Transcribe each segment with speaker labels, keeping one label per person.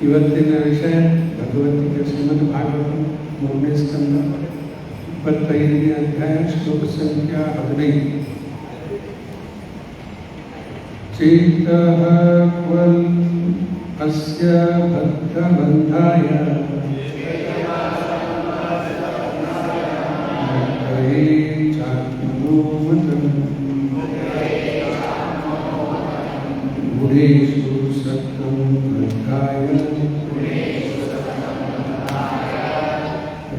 Speaker 1: ಇವತ್ತಿನ ವಿಷಯ ಭಗವದ್ಗೀತೆ ಶ್ರೀಮದ್ ಭಾಗವತ 3ನೇ ಸ್ಕಂದ 25ನೇ ಅಧ್ಯಾಯ ಶ್ಲೋಕ ಸಂಖ್ಯಾ 15. ಚೇತಃ ಕ್ವಲ್ ಅಸ್ಯ ಬದ್ಧಬಂಧಾಯ ಚಾತ್ಮನೋ ಮತಂ ಗುಣೇಶು ಸತ್ಯಂ ಬದ್ಧಾಯ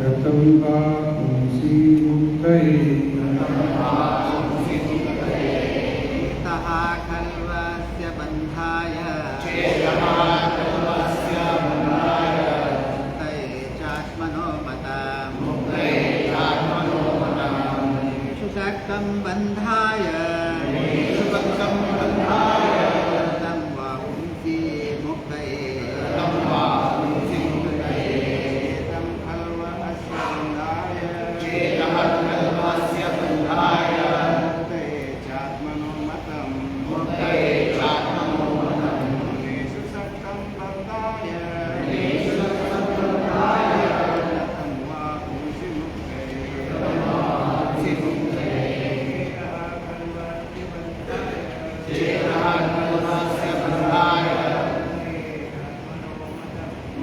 Speaker 1: ರತಂ ವಾ ಪುಂಸಿ ಮುಕ್ತಯೇ
Speaker 2: बंधाय तं वा पुंसि मुक्तये तं खल्व अस्य बन्धाय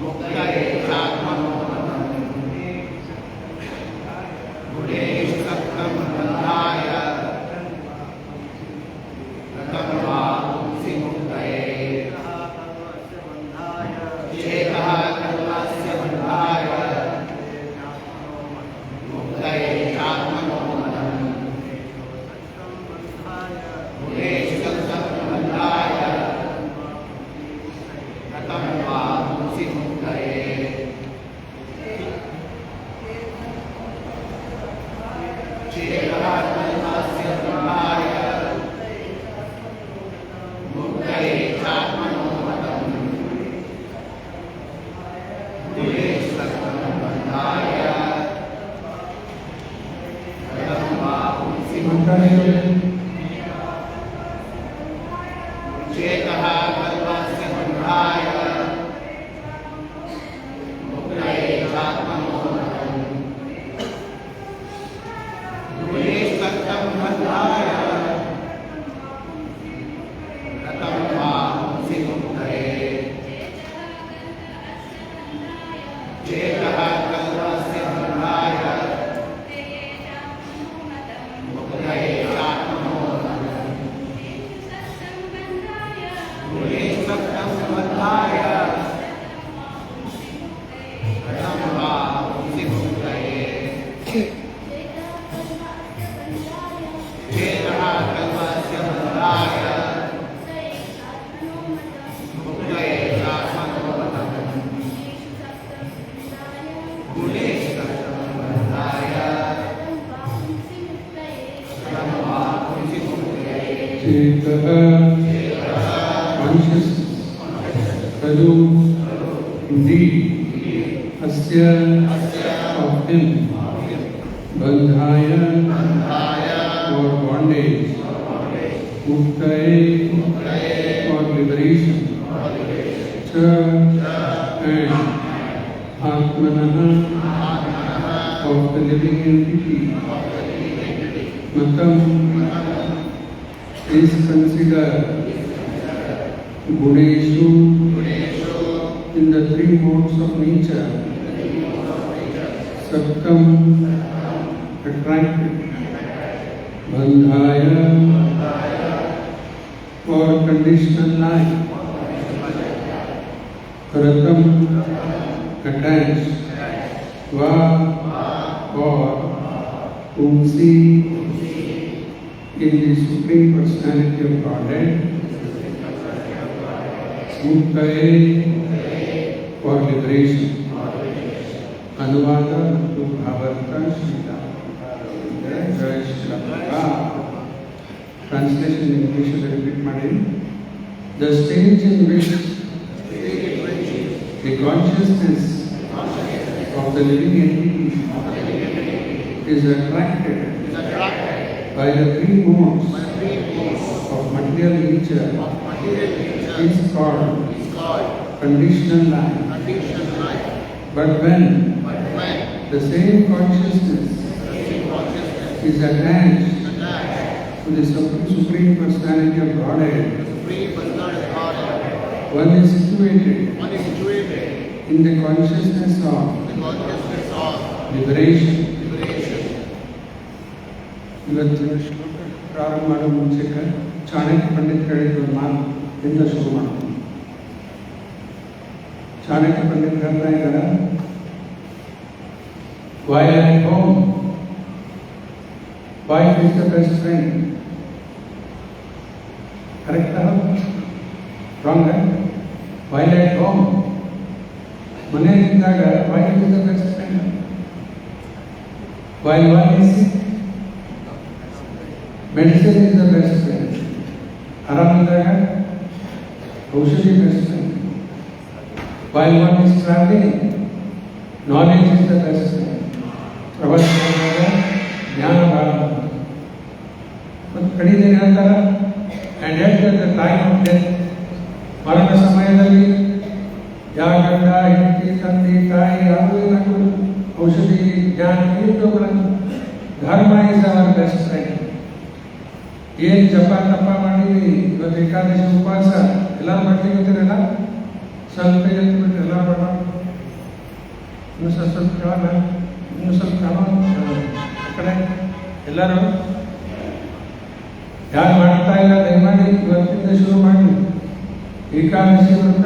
Speaker 2: मुक्तये चात्मनोमतम् गुणेषु सत्त्वं बन्धाय रतं वा पुंसि मुक्तये चेतः कर्मस्य बन्धाय मुक्तये चात्मनोमतम् गुणेषु सत्त्वं बन्धाय रतं वा पुंसि मुक्तये चेतः कर्मस्य बन्धाय मुक्तये चात्मनोमतम् गुणेषु सत्त्वं बन्धाय रतं वा पुंसि मुक्तये चेतः कर्मस्य बन्धाय मुक्तये चात्मनोमतम् गुणेषु सत्त्वं बन्धाय रतं वा पुंसि मुक्तये चेतः कर्मस्य बन्धाय मुक्तये चात्मनोमतम् गुणेषु सत्त्वं बन्धाय रतं वा पुंसि मुक्तये चेतः कर्मस्य बन्धाय मुक्तये चात्मनोमतम् गुणेषु सत्त्वं बन्धाय रतं वा पुंसि मुक्तये
Speaker 1: चेतः conscious Raju indeed Asya of him Bandhaya for bondage Muktaye for liberation Cha and Atmanaha of the living entity Matam is considered Guneshu in the three modes of nature Sattam attracted Bandhaya for conditional life Ratam attached Va for Pumsi in the Supreme Personality of Godhead Muktaye for liberation. Anuvada to Bhavarta Srila. Jai Srila Prabhupada. Translation in English of the repeat Madin. The stage in which the consciousness of the living entity is attracted by the three modes of material nature is called conditional life. But when the same consciousness is attached to the Supreme Personality of Godhead, one is situated in the consciousness of liberation. ಇವತ್ತಿನ ಶ್ಲೋಕ ಪ್ರಾರಂಭ ಮಾಡೋ ಮುಂಚೆ ಚಾಣಕ್ಯ ಪಂಡಿತ್ ಹೇಳಿದ ಮಾತು ಇಂದ ಶುರು ಮಾಡ್ತೀನಿ. ಚಾಣಕ್ಯ ಪಂಡಿತ್ ಹೇಳ್ತಾ ಇದ್ದಾರೆ, while at home, wife is the best friend. Correct? Wrong, right? While at home, ಮನೆಯಲ್ಲಿದ್ದಾಗ wife is the best friend. While one is sick, medicine is the best friend. ಆರಾಮಿದ್ದಾಗ ಔಷಧಿ best friend. While one is traveling, knowledge is the best friend. ಪ್ರವಾಸ ಜ್ಞಾನ ಭಾಳ ಮತ್ತು ಕಡಿಮೆ ಹೇಳ್ತಾರೆ. And at the time of death, ಮರಣ ಸಮಯದಲ್ಲಿ ಯಾವ ಗಂಡ ಹೆಂಡತಿ ತಂದೆ ತಾಯಿ ಯಾವುದೂ ಏನಾಗಲು ಔಷಧಿ ಜ್ಞಾನ ಇರುತ್ತೋಗಳನ್ನು ಧರ್ಮ ಇಸ್ ಅವರ್ ಬೆಸ್ಟ್ ಫ್ರೆಂಡ್. ಏನು ಜಪ ತಪ ಮಾಡಿದ್ವಿ ಇವತ್ತು ಏಕಾದಶಿ ಉಪವಾಸ ಎಲ್ಲ ಮಾಡ್ತೀವಿ ಅಂತೀರಲ್ಲ, ಸ್ವಲ್ಪ ಎತ್ಬಿಟ್ಟು ಎಲ್ಲ ಬೇಡ, ಇನ್ನು ಸ್ವಲ್ಪ ಕೇಳೋಣ, ಇನ್ನು ಸ್ವಲ್ಪ ಕಾಣೋಣ ಆ ಕಡೆ ಎಲ್ಲರೂ ಯಾರು ಮಾಡ್ತಾ ಇಲ್ಲ ದಯಮಾಡಿ ಇವತ್ತಿಂದ ಶುರು ಮಾಡಿ. ಏಕಾದಶಿ ವ್ರತ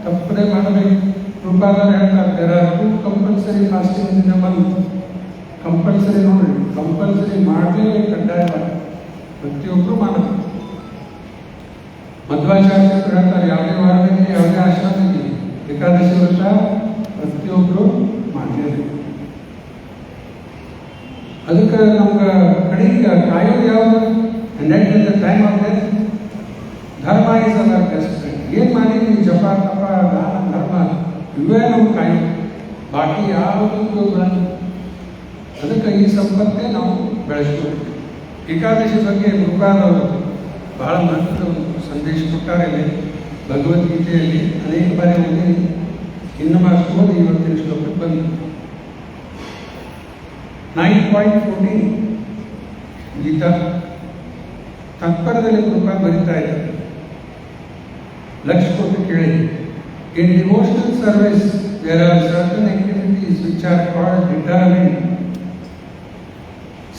Speaker 1: ತಪ್ಪದೇ ಮಾಡಬೇಕು. ರೂಪಾದರು ಹೇಳ್ತಾರೆ there are 2 compulsory fasting in a month. Compulsory ನೋಡ್ರಿ, ಕಂಪಲ್ಸರಿ ಮಾಡಲೇಬೇಕು ಕಡ್ಡಾಯವಾಗಿ, ಪ್ರತಿಯೊಬ್ಬರು ಮಾಡಬೇಕು. ಮಧ್ವಾಚಾರ್ಯರು ಹೇಳ್ತಾರೆ ಯಾವುದೇ ವಾರದಲ್ಲಿ ಯಾವುದೇ ಆಶ್ರಮದಲ್ಲಿ ಏಕಾದಶಿ ವ್ರತ ಪ್ರತಿಯೊಬ್ಬರು ಮಾಡಲೇಬೇಕು. ಅದಕ್ಕೆ ನಮ್ಗೆ ಕಡೆಗೆ ಕಾಯೋದು ಯಾವುದು? Net in the time of death ಧರ್ಮ ಇಸ್ ಅವರ್ ಬೆಸ್ಟ್ ಫ್ರೆಂಡ್. ಏನು ಮಾಡಿದ್ವಿ ಜಪ ತಪ ದಾನ ಧರ್ಮ ಇವೇ ನಮ್ಗೆ ಕಾಯೋದು, ಬಾಕಿ ಯಾವುದು ಬೇಡ. ಅದಕ್ಕೆ ಈ ಸಂಪತ್ತೇ ನಾವು ಬೆಳೆಸ್ಕೋಬೇಕು. ಏಕಾದಶಿ ಬಗ್ಗೆ ಗುರುಪಾದವರು ಬಹಳ ಮಹತ್ವದ ಒಂದು ಸಂದೇಶ ಕೊಟ್ಟಾರೆ. ಭಗವದ್ಗೀತೆಯಲ್ಲಿ ಅನೇಕ ಬಾರಿ ಓದಿ ಇನ್ನು ಮಾಡಿಸ್ಬೋದು. ಇವತ್ತಿನ ಶ್ಲೋಕಕ್ಕೆ ಬಂದು 9.14 ಗೀತಾ ತತ್ಪರದಲ್ಲಿ ಕೃಪಾ ಬರೀತಾ ಇದ್ದಾರೆ. ಲಕ್ಷ್ಯ ಕೊಟ್ಟು ಕೇಳಿ. In devotional service there are certain activities which are called determined,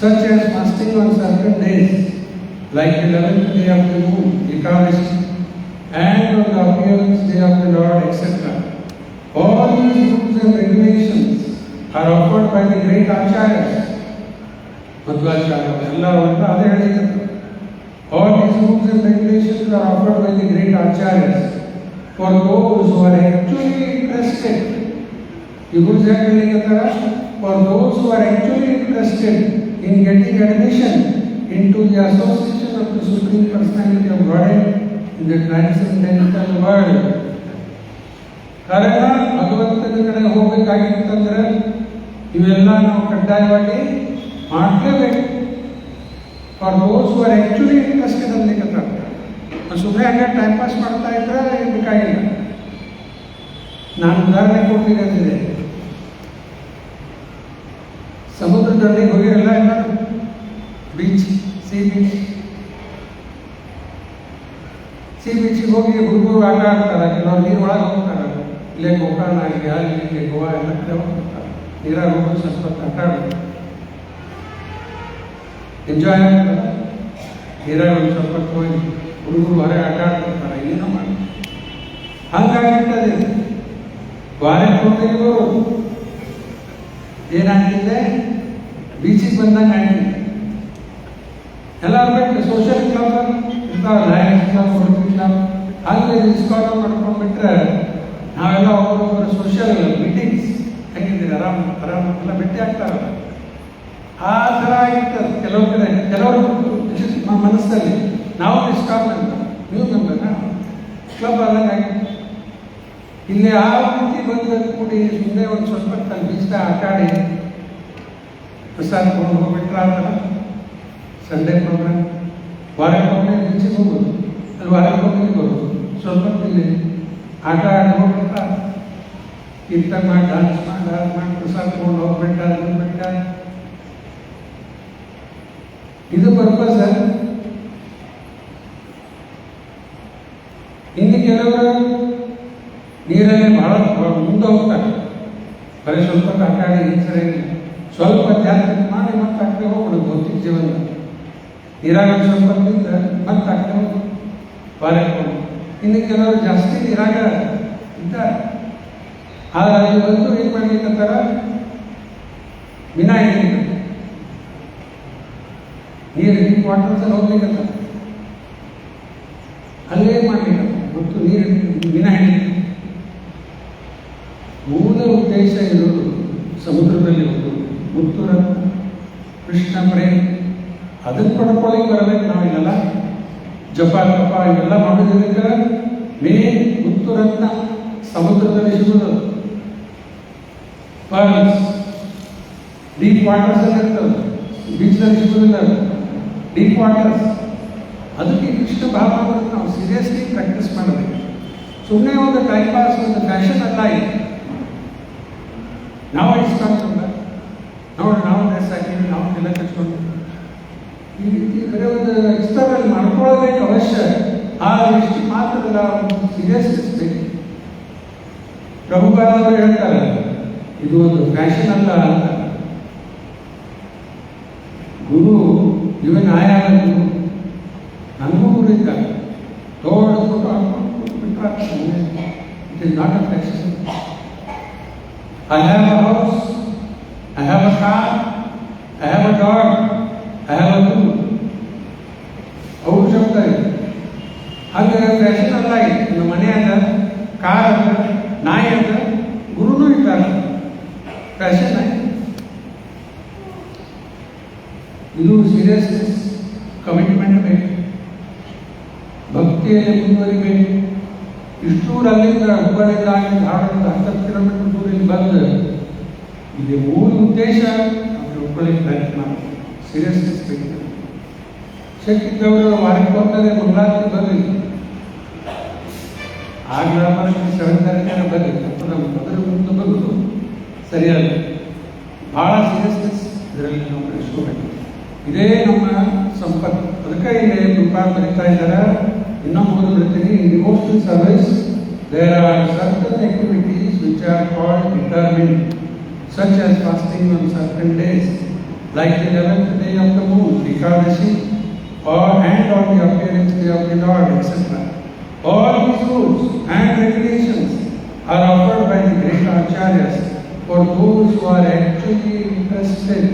Speaker 1: such as fasting on certain days like 11th day of the moon, Ekadashi, and on the appearance day of the Lord, etc. All these rules and regulations are offered by the great acharyas. Madhvacharya ಎಲ್ಲರೂ ಅದೇ ಹೇಳಿದ್ದಾರೆ. All these rules and regulations are offered by the great acharyas for those who are actually interested. ಈ rules ಯಾಕೆ ಹೇಳಿದ್ದಾರೆ? For those who are actually interested in getting admission into the association of the Supreme Personality of Godhead in the transcendental world. ಕಾರಣ ಭಗವಂತನ ಕಡೆ ಹೋಗಬೇಕಾಗಿತ್ತಂದ್ರೆ ಇವೆಲ್ಲ ನಾವು ಕಡ್ಡಾಯವಾಗಿ ಮಾಡಲೇಬೇಕು. For those who are actually interested ಅಂತ ಸುಮ್ಮನೆ ಹಂಗೆ ಟೈಮ್ ಪಾಸ್ ಮಾಡ್ತಾ ಇದ್ರೆ ಬೇಕಾಗಿಲ್ಲ. ನಾನು ಉದಾಹರಣೆ ಕೊಡ್ಲಿಕ್ಕೆ ಸಮುದ್ರ ದಂಡೆಗೆ ಹೋಗಿರಲ್ಲ ಎಲ್ಲರೂ, ಬೀಚ್, ಸಿ ಬೀಚಿಗೆ ಹೋಗಿ ಹುಡುಗರು ಆಟ ಆಡ್ತಾರೆ, ಕೆಲವ್ರು ನೀರು ಒಳಗೆ ಹೋಗ್ತಾರೆ. ಇಲ್ಲೇ ಗೋಕರ್ಣ ಆಗಿ ಅಲ್ಲಿ ಗೋವಾ ಎಲ್ಲ ಕಡೆ ಹೋಗ್ತಾರೆ. ನೀರಾಗ ಹೋಗಿ ಸ್ವಲ್ಪ ಆಟ ಆಡ್ತಾರೆ, ಎಂಜಾಯ್ ಆಗ್ತಾರೆ. ನೀರಾಗ ಒಂದು ಸ್ವಲ್ಪ ಹೋಗಿ ಹುಡುಗರು ಹೊರಗೆ ಆಟ ಆಡ್ತಿರ್ತಾರೆ, ಏನೋ ಮಾಡಿ ಹಂಗಾಗಿರ್ತದೆ. ವಾರಕ್ಕೆ ಹೋಗಿದ್ರು ಏನಾಗ್ತಿದೆ, ಬೀಚಿಗೆ ಬಂದಂಗೆ ಆಗ್ತಿದೆ. ಎಲ್ಲರೂ ಬಿಟ್ಟು ಸೋಷಿಯಲ್ ಕ್ಲಬ್ ಇರ್ತಾವೆ, ಲಯನ್ಸ್ ಕ್ಲಬ್, ರೋಟರಿ ಕ್ಲಬ್, ಅಲ್ಲಿ ಇಸ್ಕಾನ್ ಮಾಡ್ಕೊಂಡ್ಬಿಟ್ರೆ ನಾವೆಲ್ಲ ಒಬ್ಬರೊಬ್ಬರು ಸೋಷಿಯಲ್ ಮೀಟಿಂಗ್ಸ್ ಹೆಂಗಿದ್ದೀರಿ ಆರಾಮ ಎಲ್ಲ ಭೇಟಿ ಆಗ್ತಾರಲ್ಲ, ಆ ಥರ ಆಗಿರ್ತದೆ. ಕೆಲವು ಕಡೆ ಕೆಲವರು ಮನಸ್ಸಲ್ಲಿ ನಾವು ಇಸ್ಕಾನ್ ಮೆಂಬರ್, ನೀವು ಮೆಂಬರ್ನ ಕ್ಲಬ್ ಆದಂಗೆ ಆಗಿತ್ತು. ಇಲ್ಲಿ ಆ ರೀತಿ ಬಂದು ಕೂಡಿ ಸುಮ್ಮನೆ ಒಂದು ಸ್ವಲ್ಪ ತನ್ನ ಬೀಚ್ದಾಗ ಆಟ ಆಡಿ ಪ್ರಸಾದ ತೊಗೊಂಡು ಹೋಗ್ಬಿಟ್ರೆ ಆ ಥರ ಸಂಡೇ ಪ್ರೋಗ್ರಾಮ್. ವಾರಕ್ಕೊಮ್ಮೆ ಬೀಚಿಗೆ ಹೋಗೋದು, ಅಲ್ಲಿ ವಾರಕ್ಕೊಮ್ಮೆ ಬರೋದು, ಸ್ವಲ್ಪ ಇಲ್ಲಿ ಆಟ ಆಡಿ ಹೋಗ್ಬಿಟ್ಟ, ಕೀರ್ತನ ಮಾಡಿ ಡಾನ್ಸ್ ಮಾಡಿ ಪ್ರಸಾದ ತೊಗೊಂಡು ಹೋಗ್ಬಿಟ್ಟ ಬಿಟ್ಟ. ಇದು ಪರ್ಪಸ್. ಇನ್ನು ಕೆಲವರು ನೀರಲ್ಲಿ ಬಹಳ ಮುಂದೆ ಹೋಗ್ತಾರೆ, ಬರೀ ಸ್ವಲ್ಪ ಆಟ ಆಡಿ ಸರಿಯಾಗಿ ಸ್ವಲ್ಪ ಜಾಸ್ತಿ ಮಾಡಿ ಮತ್ತೆ ಆಗ್ತೇ ಹೋಗ್ಬಿಡೋದು ಭೌತಿಕ ಜೀವನ. ನೀರಾಗ ಸ್ವಲ್ಪ ತಿಂದ್ರೆ ಮತ್ತೆ ಆಗ್ತೇ ಹೋಗಿ ಬಾರಕ್ಕೆ. ಇನ್ನು ಕೆಲವರು ಜಾಸ್ತಿ ನೀರಾಗ ಇದ್ದಾರೆ, ಆದ್ರೆ ಅಲ್ಲಿ ಬಂದು ಏನು ಮಾಡ್ಲಿಕ್ಕಂತಾರ, ವಿನಾಯಿತಿ ನೀರು ಡೀಪ್ ವಾಟರ್ಸಲ್ಲಿ ಹೋಗ್ಲಿಕ್ಕಂತ ಅಲ್ಲೇ ಮಾಡ್ಲಿಕ್ಕಂತ ಮತ್ತು ನೀರು ವಿನಾಯಿತಿ. ಮೂಲ ಉದ್ದೇಶ ಇರೋದು ಸಮುದ್ರದಲ್ಲಿ ಹೋಗೋದು, ಮುತ್ತು ರತ್ನ ಕೃಷ್ಣ ಪ್ರೇಮ್ ಅದನ್ನು ಪಡ್ಕೊಳ್ಳಿಕ್ಕೆ ಬರಬೇಕು. ನಾವಿಲ್ಲ ಜಪ ತಪ ಇವೆಲ್ಲ ಮಾಡೋದಕ್ಕೆ ಮೇನ್ ಮುತ್ತು ರತ್ನ ಸಮುದ್ರದಲ್ಲಿ ಸಿಗೋದು. ಪರ್ಲ್ಸ್ ಡೀಪ್ ವಾಟರ್ಸ್ ಅಲ್ಲಿ ಇರ್ತದೆ, ಬೀಚ್ನಲ್ಲಿ ಸಿಗೋದಿಲ್ಲ. ಡೀಪ್ ವಾಟರ್ಸ್ ಅದಕ್ಕೆ ಕೃಷ್ಣ ಭಾವ ಬರುತ್ತೆ. ನಾವು ಸೀರಿಯಸ್ಲಿ ಪ್ರಾಕ್ಟೀಸ್ ಮಾಡಬೇಕು. ಸುಮ್ಮನೆ ಒಂದು ಟೈಮ್ ಪಾಸ್, ಒಂದು ಫ್ಯಾಷನ್ ಅಲ್ಲ ಇದೆ. ನಾವು ಇಸ್ಕೊಂಡ ನೋಡಿ, ನಾವು ಡ್ರೆಸ್ ಹಾಕಿದ್ವಿ, ನಾವು ಎಲ್ಲ ಕಚ್ಕೊಂಡು ಈ ರೀತಿ ಬರೀ ಒಂದು ಎಕ್ಸ್ಟರ್ನಲ್ ಮಾಡ್ಕೊಳ್ಳೋದಕ್ಕೆ ಅವಶ್ಯ. ಆ ದೃಷ್ಟಿ ಮಾತ್ರ ಸೀರಿಯಸ್ನೆಸ್ ಬೇಕು. ಪ್ರಭುಪಾದವರು ಹೇಳ್ತಾರೆ ಇದು ಒಂದು ಫ್ಯಾಷನ್ ಅಲ್ಲ ಅಂತ. ಗುರು ಇವನ್ ಆಯಾದ ಗುರು, ನನಗೂ ಗುರು ಇದ್ದಾರೆ. ದೊಡ್ಡ ಫೋಟೋ ಹಾಕೊಂಡು it is not a fashion. I have a house, I have a car, I have a dog, I have a guru. ಅವ್ರು ಹೇಳ್ತಾರೆ ಹಾಗೆ ಫ್ಯಾಷನ್ ಅಲ್ಲ. ಇದು ಮನೆ ಅದ, ಕಾರ್ ಅದ, ನಾಯಿ ಅದ, ಗುರುನೂ ಇದ್ದಾರೆ. ಫ್ಯಾಷನ್ ಆಯ್ತು. ಇದು ಸೀರಿಯಸ್ನೆಸ್, ಕಮಿಟ್ಮೆಂಟ್ ಬೇಕು, ಭಕ್ತಿಯಲ್ಲಿ ಮುಂದುವರಿಬೇಕು. ಇಷ್ಟೂರು ಅಲ್ಲಿಂದ ಹುಬ್ಬಳ್ಳಿಯಿಂದ ಧಾರವಾಡದಿಂದ 10 ಕಿಲೋಮೀಟರ್ ದೂರ ಇಲ್ಲಿ ಬಂದು ಇಲ್ಲಿ ಮೂಲ ಉದ್ದೇಶ ಅವ್ರು ಹುಬ್ಬಳ್ಳಿಗೆ ಪ್ರಯತ್ನ ಮಾಡಿ ಸೀರಿಯಸ್ನೆಸ್ ಬೇಕು. ಶಕ್ತಿದ್ದವರು ವಾರಕ್ಕೆ ಬಂದರೆ ಮಂಗಳಾರತಿ ಬರಲಿ, ಆಗಲ ಸೆವೆಂತಾರಿಕೆನ ಬರಲಿ, ಅದರ ಮುಂದೆ ಬರೋದು ಸರಿಯಾದ ಭಾಳ ಸೀರಿಯಸ್ನೆಸ್ ಇದರಲ್ಲಿ ನಾವು ಬೆಳೆಸ್ಕೋಬೇಕು. ಇದೇ ನಮ್ಮ ಸಂಪತ್ತು. ಅದಕ್ಕೆ ಇಲ್ಲಿ ರೂಪಾಯಿ ಬರೀತಾ ಇದ್ದಾರೆ. ಇನ್ನೊಂದು ಓದು ಬಿಡ್ತೀನಿ. In devotional service there are certain activities which are called determined, such as fasting on certain days, like the 11th day of the moon, Ekadashi, and on the appearance day of the Lord, etc. All these rules and regulations are offered by the great acharyas for those who are actually interested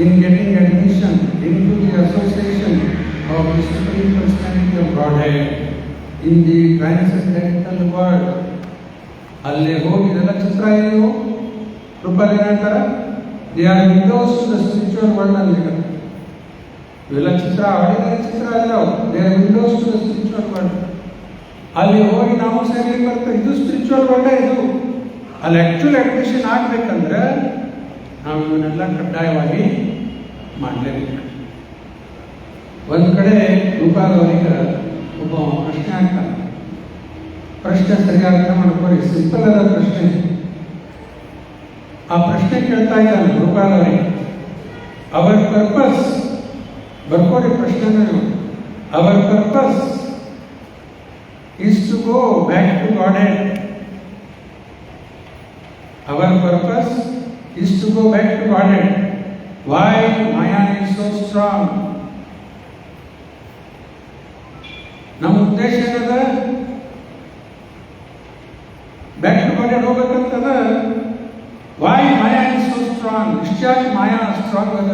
Speaker 1: in getting admission into the association of the Supreme Personality of Godhead in the transcendental world. ಅಲ್ಲೇ ಹೋಗಿ ಇದೆಲ್ಲ ಚಿತ್ರ ಏನು ರೂಪಾಯಿ ಹೇಳ್ತಾರೆ, they are windows to the spiritual world ಅಂತ ಹೇಳ್ತಾರೆ. ಇವೆಲ್ಲ ಚಿತ್ರ ಆಡಿದರೆ ಚಿತ್ರ ಅಲ್ಲ, they are windows to the spiritual world. ಅಲ್ಲಿ ಹೋಗಿ ನಾವು ಸೇರಿ ಬರ್ತೇವೆ, ಇದು ಸ್ಪಿರಿಚುವಲ್ ವರ್ಲ್ಡೇ ಇದು. ಅಲ್ಲಿ ಆ್ಯಕ್ಚುಲ್ ಅಡ್ಮಿಷನ್ ಆಗಬೇಕಂದ್ರೆ ನಾವು ಇವನ್ನೆಲ್ಲ ಕಡ್ಡಾಯವಾಗಿ ಮಾಡಲೇಬೇಕು. ಒಂದು ಕಡೆ ರೂಪಾದವರಿಗೆ ಒಬ್ಬ ಪ್ರಶ್ನೆ ಆಗ್ತಾನೆ. ಪ್ರಶ್ನೆ ಸರಿಯಾದ ಅರ್ಥ ಮಾಡ್ಕೊಳ್ಳಿ, ಸಿಂಪಲ್ ಆದ ಪ್ರಶ್ನೆ. ಆ ಪ್ರಶ್ನೆ ಕೇಳ್ತಾ ಇದ್ದಾನೆ ರೂಪಾದವರಿಗೆ. ಅವರ್ ಪರ್ಪಸ್, ಬರ್ಕೋರಿ ಪ್ರಶ್ನೆ, our purpose is to go back to Godhead. Our purpose is to go back to Godhead. Why Maya is so strong? ನಮ್ಮ ಉದ್ದೇಶ ಏನದ? ಬ್ಯಾಕ್ ಟು Godhead ಹೋಗ್ಬೇಕಂತದ. Why Maya is so strong? ಇಷ್ಟಾಗಿ ಮಾಯಾ strong ಅದ.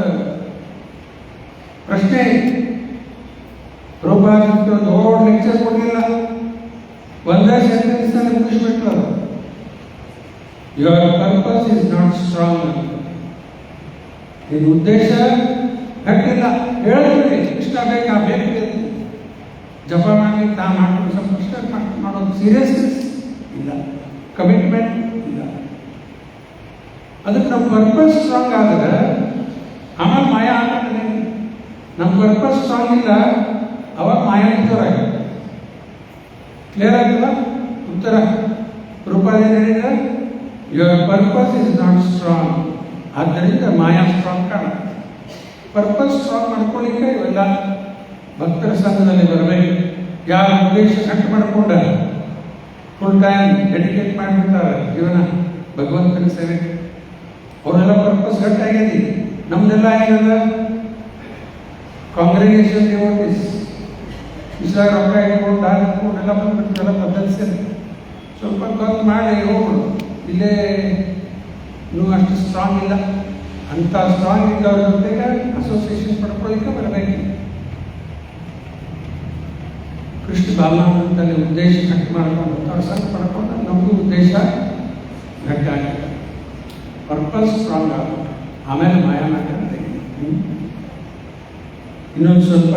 Speaker 1: ಪ್ರಶ್ನೆ ಪ್ರಭುಪಾದ ದೊಡ್ಡ ಲೆಕ್ಚರ್ ಕೊಡಲಿಲ್ಲ, ಒಂದೇ ಸೆಂಟೆನ್ಸ್ ಅಲ್ಲಿ ಮುಗಿಸ್ಬಿಟ್ರು. Your purpose is not strong. ಇದು ಉದ್ದೇಶ ಗಟ್ಟಿಲ್ಲ. ಹೇಳಿದ್ರಿ ಇಷ್ಟ ಬೇಕಾ ಬೇಕು, ಜಪ ಮಾಡಿ ತಾ ಮಾಡ್ಕೊಂಡು ಸ್ವಲ್ಪ ಇಷ್ಟ ಮಾಡೋದು ಸೀರಿಯಸ್ನೆಸ್ ಇಲ್ಲ, ಕಮಿಟ್ಮೆಂಟ್ ಇಲ್ಲ. ಅದಕ್ಕೆ ನಮ್ಮ ಪರ್ಪಸ್ ಸ್ಟ್ರಾಂಗ್ ಆದರೆ ಆಮೇಲೆ ಮಾಯಾ ಆಗ್ತದೆ. ನಮ್ಮ ಪರ್ಪಸ್ ಸ್ಟ್ರಾಂಗ್ ಇಲ್ಲ, ಅವಾಗ ಮಾಯಾ ನಿಂತರಾಗ ಕ್ಲಿಯರ್ ಆಗಿಲ್ಲ ಉತ್ತರ. ರೂಪಾಯಿ ಹೇಳಿದ್ರೆ your purpose is not strong, ಆದ್ದರಿಂದ ಮಾಯಾ ಸ್ಟ್ರಾಂಗ್ ಕಾಣುತ್ತೆ. ಪರ್ಪಸ್ ಸ್ಟ್ರಾಂಗ್ ಮಾಡ್ಕೊಳ್ಳಿಕ್ಕೆ ಇವೆಲ್ಲ ಭಕ್ತರ ಸಂಘದಲ್ಲಿ ಬರಬೇಕು. ಯಾವ ಉದ್ದೇಶ ಕಟ್ ಮಾಡ್ಕೊಂಡ ಫುಲ್ ಟೈಮ್ ಡೆಡಿಕೇಟ್ ಮಾಡಿಬಿಡ್ತಾರೆ ಜೀವನ ಭಗವಂತನ ಸೇವೆ, ಅವರೆಲ್ಲ ಪರ್ಪಸ್ ಗಟ್ಟಾಗ್ಯದಿ. ನಮ್ದೆಲ್ಲ ಏನದ ಕಾಂಗ್ರಿಗೇಷನ್ ಡಿವೋಟೀಸ್, ಇಷ್ಟಾಗ ರೊಕ್ಕ ಇಟ್ಕೊಂಡು ದಾನ ಇಟ್ಕೊಂಡು ಎಲ್ಲ ಬಂದ್ಬಿಟ್ಟು ಬದಲಿಸಿದೆ. ಸ್ವಲ್ಪ ಖರ್ಚು ಮಾಡಿ ಹೋಗ್ಬಿಡು. ಇಲ್ಲೇ ನೀವು ಅಷ್ಟು ಸ್ಟ್ರಾಂಗ್ ಇಲ್ಲ. ಅಂಥ ಸ್ಟ್ರಾಂಗ್ ಇದ್ದವ್ರ ಜೊತೆಗೆ ಅಸೋಸಿಯೇಷನ್ ಪಡ್ಕೊಳ್ಳಿಕ್ಕೆ ಬರಬೇಕು. ಕೃಷ್ಣ ಬಾಲನಂತಲ್ಲಿ ಉದ್ದೇಶ ಕಟ್ ಮಾಡ್ಕೊಂಡು ತರ್ಸಕ್ಕೆ ಪಡ್ಕೊಂಡು ನಮಗೂ ಉದ್ದೇಶ ಗಟ್ಟಾಗಿದೆ. ಪರ್ಪಸ್ ಸ್ಟ್ರಾಂಗ್ ಆಗುತ್ತೆ, ಆಮೇಲೆ ಮಾಯ ಮಾಡ್ತಾರೆ. ಇನ್ನೊಂದು ಸ್ವಲ್ಪ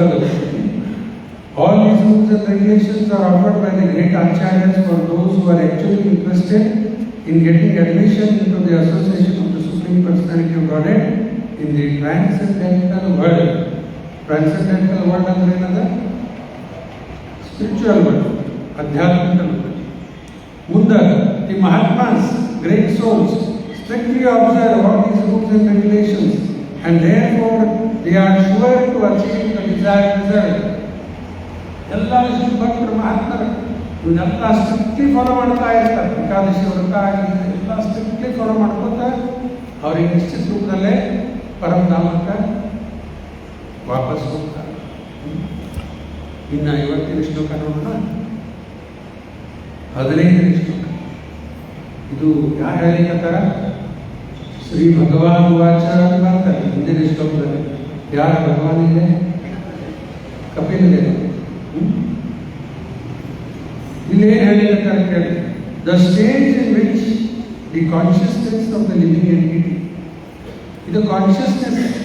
Speaker 1: all these rules and regulations are offered by the great acharyas for those who are actually interested in getting admission into the association of the Supreme Personality of Godhead in the transcendental world. Transcendental world ಅಂದ್ರೆ ಏನದ? Spiritual world, adhyatmic world. ಮುಂದೆ the Mahatmas, great souls, strictly observe all these rules and regulations, and therefore they are sure to achieve the desired result. ಎಲ್ಲ ಭಕ್ತರು ಮಹಾತ್ಮರು ಇವನ್ನೆಲ್ಲ strictly follow ಮಾಡ್ತಾ ಇರ್ತಾರೆ. ಏಕಾದಶಿ ವ್ರತ ಆಗಲಿ ಎಲ್ಲ ಸ್ಟ್ರಿಕ್ಟ್ಲಿ ಫಾಲೋ ಮಾಡ್ಕೊತ ಅವ್ರಿಗೆ ನಿಶ್ಚಿತ ರೂಪದಲ್ಲೇ ಪರಮಧಾಮಕ್ಕೆ ವಾಪಸ್ ಹೋಗ್ತಾರೆ. ಇನ್ನು ಇವತ್ತಿನ ಶ್ಲೋಕ ನೋಡೋಣ. 15ನೇ ಶ್ಲೋಕ. ಇದು ಯಾರು ಹೇಳಿಕತ್ತಾರ? ಶ್ರೀ ಭಗವಾನ್ ವಾಚ ಅಂತ ಹಿಂದಿನ ಶ್ಲೋಕದಲ್ಲಿ ಯಾರ ಭಗವಾನ್ ಇದೆ? ಕಪಿಲ್ ದೇವ. ಇಲ್ಲೇನು ಹೇಳಿಕತ್ತಾರ ಕೇಳಿ. The stage in which the consciousness of the living entity, ಇದು ಕಾನ್ಷಿಯಸ್ನೆಸ್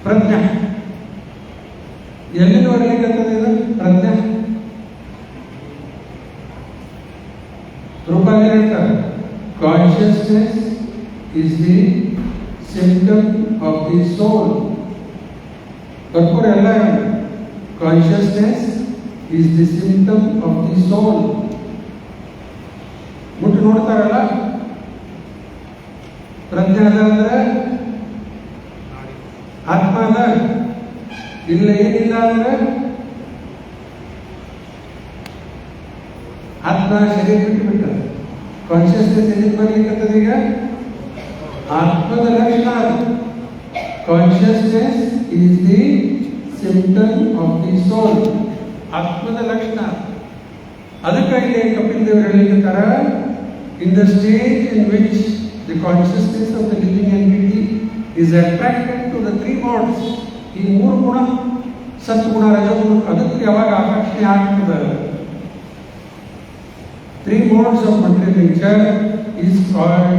Speaker 1: ಪ್ರಜ್ಞೆ ಎಲ್ಲಿಂದ ಬರಲಿಕ್ಕತ್ತದೆ? ಇದು ಪ್ರಜ್ಞೆ. ರೂಪಾಯಿ ಹೇಳ್ತಾರೆ consciousness is the symptom of the soul. Therefore, consciousness is the symptom of the soul. ಮುಟ್ಟು ನೋಡ್ತಾರಲ್ಲ, ಪ್ರಜ್ಞೆ ಅದ ಅಂದ್ರೆ ಆತ್ಮ ಅದ. ಇಲ್ಲ ಏನಿಲ್ಲ ಅಂದ್ರೆ ಆತ್ಮ ಶರೀರ ಬಿಟ್ಟು ಬಿಟ್ಟ. ಕಾನ್ಷಿಯಸ್ನೆಸ್ ಎಲ್ಲಿಂದ ಬರ್ಲಿಕ್ಕತ್ತದ? ಈಗ ಆತ್ಮದ ಲಕ್ಷಣ ಅದು. Consciousness is the symptom of the soul. ಆತ್ಮದ ಲಕ್ಷಣ. ಅದಕ್ಕಾಗಿ ಕಪಿಲ್ ದೇವರು ಹೇಳಿರ್ತಾರ, in the stage in which the consciousness of the living entity is attracted to the 3 modes. ಈ 3 ಗುಣ, ಸತ್ಗುಣ, ರಜಗುಣ, ಅದಕ್ಕೆ ಯಾವಾಗ ಆಕರ್ಷಣೆ ಆಗ್ತದೆ? 3 modes of material nature is called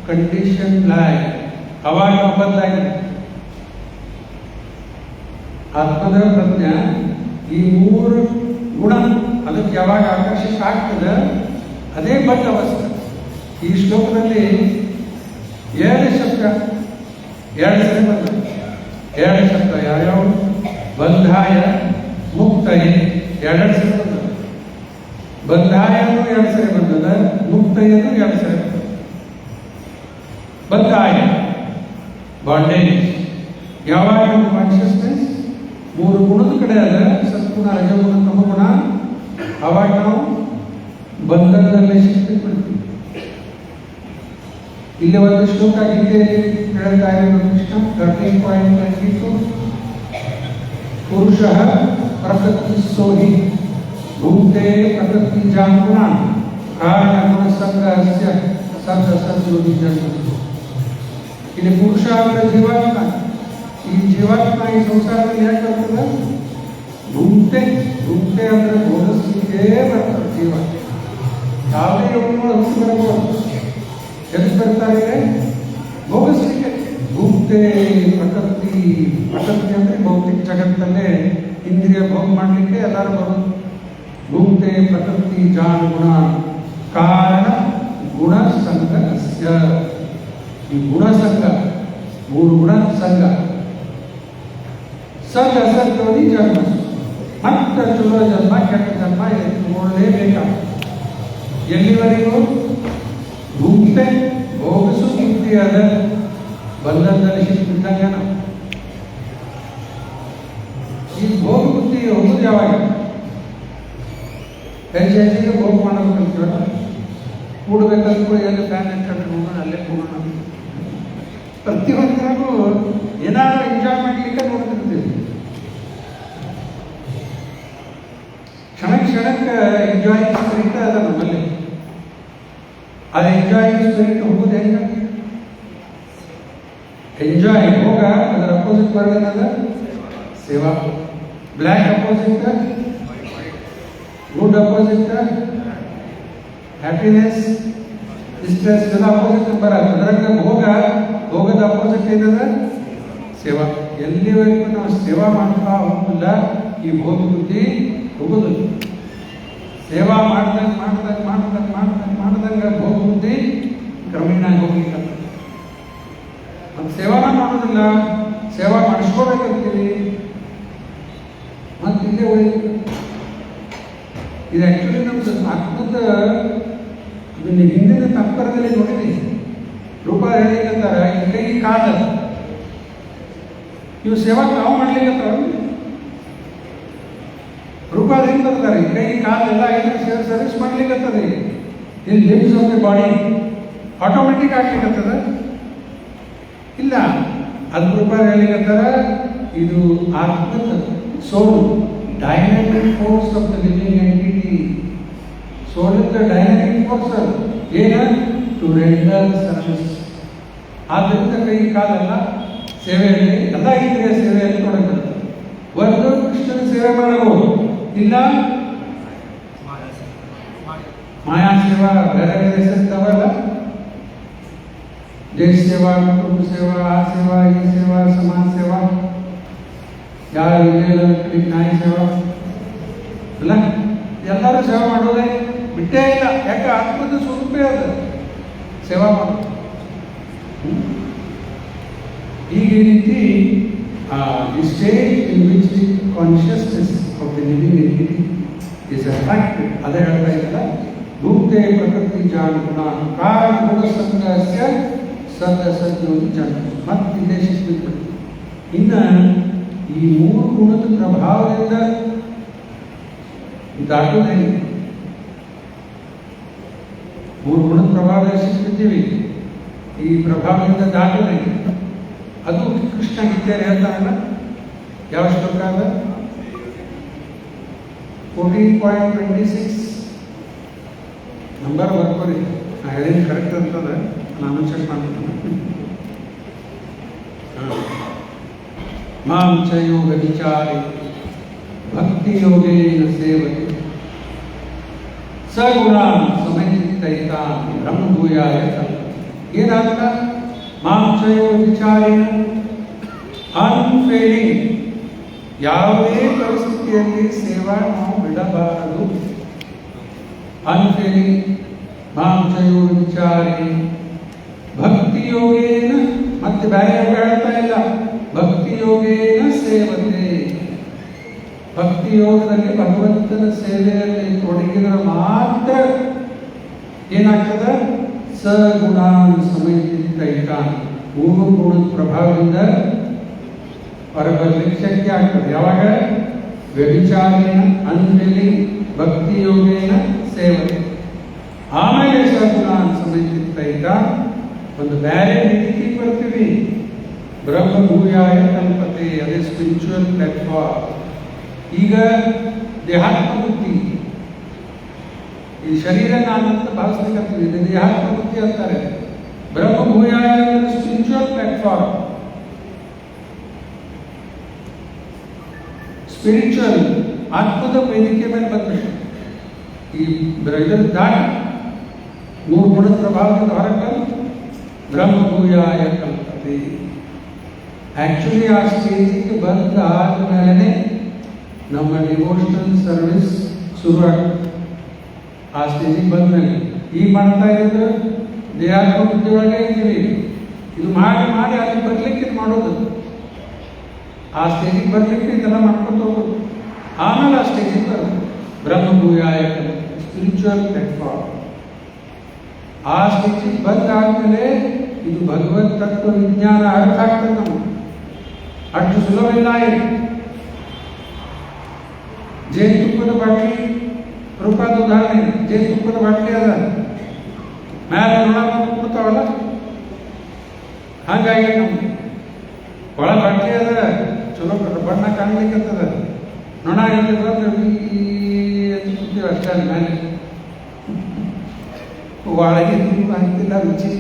Speaker 1: conditioned life. ಅವಾಗ ಬದಲಾಗಿದೆ ಆತ್ಮದ ಪ್ರಜ್ಞೆ. ಈ 3 ಗುಣ ಅದಕ್ಕೆ ಯಾವಾಗ ಆಕರ್ಷಕ ಆಗ್ತದೆ ಅದೇ ಬದ್ಧ ಅವಸ್ಥೆ. ಈ ಶ್ಲೋಕದಲ್ಲಿ 7 ಶಬ್ದ, 2 ಸರಿ ಬಂದ. 2 ಶಬ್ದ ಯಾವ್ಯಾವ? ಬಂಧಾಯ, ಮುಕ್ತಯ, 2 ಸರಿ ಬಂದ. ಬಂಧಾಯನು 2 ಸರಿ ಬಂದದ, ಮುಕ್ತಯನು 2 ಸರಿ ಬಂದ. ಬಂಧಾಯ ಬಾಂಡೇಜ್. ಯಾವಾಗ ಕಾನ್ಷಿಯಸ್ನೆಸ್ 3 ಗುಣದ ಕಡೆ ಅದ, ಸತ್ಗುಣ, ರಜಗುಣ, ತಮಗುಣ, ಅವಾಗ ನಾವು ಬಂಧನದಲ್ಲಿ ಸಿಕ್ಕಿಬಿಡ್ತೀವಿ. ಇಲ್ಲಿ ಒಂದು ಶ್ಲೋಕ ಗೀತೆಯಲ್ಲಿ ಹೇಳ್ತಾ ಇರೋದು ಕೃಷ್ಣ 13.22 ಪುರುಷ ಪ್ರಕೃತಿ ಸೋಹಿ ಭೂತೆ ಪ್ರಕೃತಿ ಜಾಂಗುಣ ಕಾರಣ ಗುಣ ಸಂಗ್ರಹಸ್ಯ ಸದ್ದ ಸದ್ಯೋಗಿ ಜನ್ಮ. ಇಲ್ಲಿ ಪುರುಷ ಅಂದ್ರೆ ಜೀವಾತ್ಮ. ಈ ಜೀವಾತ್ಮ ಈ ಸಂಸಾರದಲ್ಲಿ ಯಾಕೆ ಬರ್ತದೆ? ಭೂತೆ. ಭೂತೆ ಅಂದ್ರೆ ಭೋಗಿಸ್ಲಿಕ್ಕೆ ಬರ್ತದೆ ಜೀವ. ಯಾವುದೇ ಯೋಗಗಳು ಹುಟ್ಟು ಬರಬಹುದು. ಎಲ್ಲಿ ಬರ್ತಾರೆ? ಭೋಗಿಸ್ಲಿಕ್ಕೆ. ಭೂತೆ ಪ್ರಕೃತಿ. ಪ್ರಕೃತಿ ಅಂದ್ರೆ ಭೌತಿಕ ಜಗತ್ತಲ್ಲೇ ಇಂದ್ರಿಯ ಭೋಗ ಮಾಡಲಿಕ್ಕೆ ಎಲ್ಲರೂ ಬರೋದು. ಭೂತೆ ಪ್ರಕೃತಿ ಜಾನುಗುಣ ಕಾರಣ ಗುಣ ಸಂಘ. ಈ ಗುಣ ಸಂಘ, 3 ಗುಣ ಸಂಘ. ಸಂಘ ಸತ್ಯೋಗಿ ಜನ್ಮ. ಮತ್ತೆ ಚಲೋ ಜನ್ಮ, ಕೆಟ್ಟ ಜನ್ಮ ಎತ್ಕೊಳ್ಳೇಬೇಕಾಗ. ಎಲ್ಲಿವರೆಗೂ? ಭೂತೆ ಭೋಗಿಸು ಬುದ್ಧಿ ಅದ ಬಂಧನದಲ್ಲಿ ಸಿಕ್ಕಿದ್ದಂಗೆ ನಾವು. ಈ ಭೋಗ ಬುದ್ಧಿ ಹೋಗುದು ಯಾವಾಗ? ಹೆಜ್ಜೆಗೆ ಭೋಗ ಮಾಡಬೇಕಂತೀವಲ್ಲ, ಕೂಡಬೇಕಂದ್ರೂ ಎಲ್ಲಿ ಫ್ಯಾನ್ ಇಟ್ಕೊಂಡು ಹೋಗೋಣ, ಅಲ್ಲೇ ಹೋಗೋಣ. ಪ್ರತಿಯೊಂದರಾಗೂ ಏನಾದರೂ ಎಂಜಾಯ್ ಮಾಡಲಿಕ್ಕೆ ನೋಡ್ತಿರ್ತೀವಿ. ಕ್ಷಣ ಕ್ಷಣಕ್ಕೆ ಎಂಜಾಯಿಂಗ್ ಸ್ಪಿರಿಟ್ ಅದ ನಮ್ಮಲ್ಲಿ. ಅದು ಎಂಜಾಯಿಂಗ್ ಸ್ಪಿರಿಟ್ ಹೋಗೋದು ಹೆಂಗ? ಎಂಜಾಯ್ ಹೋಗ, ಅದರ ಅಪೋಸಿಟ್ ವರ್ಡ್ ಏನದ? ಸೇವಾ. Black opposite good, opposite happiness, stress. ಎಲ್ಲ ಅಪೋಸಿಟ್ ಬರಲ್ಲ. ಅದರಂಗ ಭೋಗದ ಅಪೋಸಿಟ್ ಏನದ? ಸೇವಾ. ಎಲ್ಲಿವರೆಗೂ ನಾವು ಸೇವಾ ಮಾಡ್ತಾ ಹೋಗಿಲ್ಲ ಈ ಭೋಗ ಬುದ್ಧಿ ಹೋಗೋದಿಲ್ಲ. ಸೇವಾ ಮಾಡ್ದಂಗ ಭೋಗ ಬುದ್ಧಿ ಕ್ರಮೇಣ ಹೋಗ್ಲಿಕ್ಕೆ. ಮತ್ತು ಸೇವಾನ ಮಾಡೋದಿಲ್ಲ, ಸೇವಾ ಮಾಡಿಸ್ಕೋಬೇಕಂತೀವಿ, ಮತ್ತೆ ಇಲ್ಲೇ ಉಳಿದ. ಇದು ಆ್ಯಕ್ಚುಲಿ ನಮ್ದು ಆತ್ಮದ ನೀವು ಹಿಂದಿನ ತಾತ್ಪರ್ಯದಲ್ಲಿ ನೋಡಿರಿ. ರೂಪ ಹೇಳಿಕಂತಾರೆ ಈ ಕೈ ಕಾದ ಇವು ಸೇವಾ ತಾವು ಮಾಡ್ಲಿಕ್ಕತ್ತಾವ. ರೂಪ ರೂಪಾಯಿ ಹೆಂಗೆ ಬರ್ತಾರೆ ಕೈ ಕಾಲೆಲ್ಲ ಏನು ಸರ್ವಿಸ್ ಮಾಡ್ಲಿಕ್ಕತ್ತದೆ in limbs of the body automatic ಆಗ್ಲಿಕ್ಕತ್ತದ ಇಲ್ಲ. ಅದು ರೂಪಾಯಿ ಹೇಳಿಕತ್ತಾರ ಇದು ಆತ್ಮದ soul dynamic force of the living entity. Soul is the dynamic force ಏನ ಟು ರೆಂಡರ್ ಸರ್ವಿಸ್. ಆದ್ದರಿಂದ ಕೈ ಕಾಲೆಲ್ಲ ಸೇವೆಯಲ್ಲಿ ಎಲ್ಲ ಇಂದ್ರಿಯ ಸೇವೆಯಲ್ಲಿ ತೊಡಗಿರುತ್ತೆ. ಒಂದು ಕೃಷ್ಣನ ಸೇವೆ ಮಾಡಬಹುದು, ಇಲ್ಲ ಮಾಯಾ ಸೇವಾ ಬೇರೆ ಬೇರೆ ಹೆಸರಿದ್ದಾವಲ್ಲ, ದೇಶ ಸೇವಾ, ಕುಟುಂಬ ಸೇವಾ, ಆ ಸೇವಾ, ಈ ಸೇವಾ, ಸಮಾಜ ಸೇವಾ, ಯಾರ ನ್ಯಾಯ ಸೇವಾ ಅಲ್ಲ, ಎಲ್ಲರೂ ಸೇವೆ ಮಾಡೋದೇ ಬಿಟ್ಟೇ ಇಲ್ಲ. ಯಾಕೆ ಆತ್ಮದ ಸ್ವರೂಪೇ ಅದ ಸೇವಾ ಮಾಡೋದು. ಈಗ ಈ ರೀತಿ the stage in which the consciousness of the living entity is affected. ಅದೇ ಹೇಳ್ತಾ ಇದ್ದಲ್ಲ, ಭೂತೆ ಪ್ರಕೃತಿ ಜಾಣಗುಣ ಕಾರಣ ಗುಣ ಸಂಘಸ್ಯ ಸದ ಸಜ್ಜೋದು ಜಾಣ. ಮತ್ತೆ ವಿದೇಶಿಸ್ಬಿಟ್ಟು ಇನ್ನು ಈ ಮೂರು ಗುಣದ ಪ್ರಭಾವದಿಂದ ದಾಟೋದೇ. ಮೂರು ಗುಣದ ಪ್ರಭಾವ ಸಿಕ್ಕಿದ್ದೀವಿ, ಈ ಪ್ರಭಾವದಿಂದ ದಾಟೋದೇ. ಅದು ಕೃಷ್ಣ ಗೀತೆಯಲ್ಲಿ ಹೇಳ್ತಾರಲ್ಲ, ಯಾವ ಶ್ಲೋಕ ಅದ 14.26 ನಂಬರ್ ಬರ್ಕೋರಿ. ನಾ ಹೇಳಿದ ಕರೆಕ್ಟ್ ಅಂತದ, ನಾನು ಚೆಕ್ ಮಾಡ್ತೀನಿ. ಮಾಂ ಚ ಯೋಗ ವಿಚಾರಿ ಭಕ್ತಿ ಯೋಗೇನ ಸೇವತೆ ಸಗುಣಾನ್ ಸಮಚಿತ್ತೈತ ಬ್ರಹ್ಮಭೂಯಾಯ ಕಲ್ಪತೆ. ಏನಾಗ್ತ ಮಾಂ ಚ ಯೋಗ ವಿಚಾರೇನ ಅನ್ಫೇಲಿಂಗ್, ಯಾವುದೇ ಪರಿಸ್ಥಿತಿಯಲ್ಲಿ ಸೇವಾ ನಾವು ಬಿಡಬಾರದು. ಅನ್ಫೇಲಿಂಗ್ ಮಾಂ ಚ ಯೋಗ ವಿಚಾರೇನ ಭಕ್ತಿ ಯೋಗೇನ, ಮತ್ತೆ ಬೇರೆ ಯೋಗ ಹೇಳ್ತಾ ಇಲ್ಲ, ಭಕ್ತಿ ಯೋಗೇನ ಸೇವತೆ. ಭಕ್ತಿ ಯೋಗದಲ್ಲಿ ಭಗವಂತನ ಸೇವೆಯಲ್ಲಿ ತೊಡಗಿದರೆ ಮಾತ್ರ ಏನಾಗ್ತದ, ಸಗುಣಾನ್ ಸಮಚಿತ್ತೈತ, ಮೂರು ಗುಣದ ಪ್ರಭಾವದಿಂದ ಹೊರಬರಲಿಕ್ಕೆ ಶಕ್ತಿ ಆಗ್ತದೆ. ಯಾವಾಗ ವ್ಯಭಿಚಾರೇನ ಅನ್ಫೇಲಿಂಗ್ ಭಕ್ತಿ ಯೋಗೇನ ಸೇವತೆ. ಆಮೇಲೆ ಸಗುಣಾನ್ ಸಮಚಿತ್ತೈತ ಒಂದು ಬೇರೆ ರೀತಿ ಬರ್ತೀವಿ, ಬ್ರಹ್ಮಭೂಯಾಯ ಕಲ್ಪತೆ. ಅದೇ ಸ್ಪಿರಿಚುವಲ್ ಪ್ಲಾಟ್ಫಾರ್ಮ್. ಈಗ ದೇಹಾತ್ಮ ಬುದ್ಧಿ, ಈ ಶರೀರ ನಾನಂತ ಭಾವಿಸ್ಲಿಕ್ಕಂತೀವಿ, ಇದು ದೇಹಾತ್ಮ ಬುದ್ಧಿ ಅಂತಾರೆ. ಬ್ರಹ್ಮಭೂಯಾಯ ಸ್ಪಿರಿಚುವಲ್ ಪ್ಲಾಟ್ಫಾರ್ಮ್, ಸ್ಪಿರಿಚುವಲ್ ಆತ್ಮದ ವೇದಿಕೆ ಮೇಲೆ ಬಂದ್ಬಿಟ್ಟು ಈ ಇದನ್ನು ದಾಟಿ ಮೂರು ಗುಣದ ಪ್ರಭಾವದಿಂದ ಹೊರಗೆ ಬ್ರಹ್ಮಭೂಯಾಯ ಕಲ್ಪತೆ. ಆಕ್ಚುಲಿ ಆ ಸ್ಟೇಜಿಗೆ ಬಂದ ಆದಮೇಲೆ ನಮ್ಮ ಡಿವೋಷನಲ್ ಸರ್ವಿಸ್ ಶುರು ಆಗ್ತದೆ. ಆ ಸ್ಟೇಜಿಗೆ ಬಂದ್ಮೇಲೆ ಈಗ ಮಾಡ್ತಾ ಇರೋದು ದೇಹಾತ್ಮ ಬುದ್ಧಿ ಒಳಗೆ ಇದ್ದೀವಿ, ಇದು ಮಾಡಿ ಮಾಡಿ ಅಲ್ಲಿ ಬರ್ಲಿಕ್ಕೆ ಇದು ಮಾಡೋದು. ಆ ಸ್ಟೇಜಿಗೆ ಬರ್ಲಿಕ್ಕೆ ಇದೆಲ್ಲ ಮಾಡ್ಕೊಂಡು ಹೋಗೋದು. ಆಮೇಲೆ ಆ ಸ್ಟೇಜಿಗೆ ಬರೋದು ಬ್ರಹ್ಮಭೂಯಾಯ ಸ್ಪಿರಿಚುವಲ್ ಪ್ಲಾಟ್ಫಾರ್ಮ್. ಆ ಸ್ಟೇಜಿಗೆ ಬಂದಾದ್ಮೇಲೆ ಇದು ಭಗವತ್ ತತ್ವ ವಿಜ್ಞಾನ ಅರ್ಥ ಆಗ್ತದೆ ನಮಗೆ. ಅಷ್ಟು ಸುಲಭ ಇಲ್ಲ. ಜೇನುತುಪ್ಪದ ಬಾಟ್ಲಿ ರೂಪಾದ ಉದಾಹರಣೆ, ಜೇನುತುಪ್ಪದ ಬಾಟ್ಲಿ ಅದ ಮ್ಯಾಲೆ ನೊಣ ಕೊಡ್ತಾವಲ್ಲ, ಹಂಗಾಗಿ ನಮ್ಗೆ ಒಳ ಬಾಟ್ಲಿ ಅದ ಚಲೋ ಬಣ್ಣ ಕಾಣ್ಲಿಕ್ಕತ್ತದ, ನೊಣ ಎಲ್ಲಿ ಬಂದು ಅಷ್ಟೇ ಮೇಲೆ ಒಳಗೆ ಅಂತಿಲ್ಲ, ರುಚಿ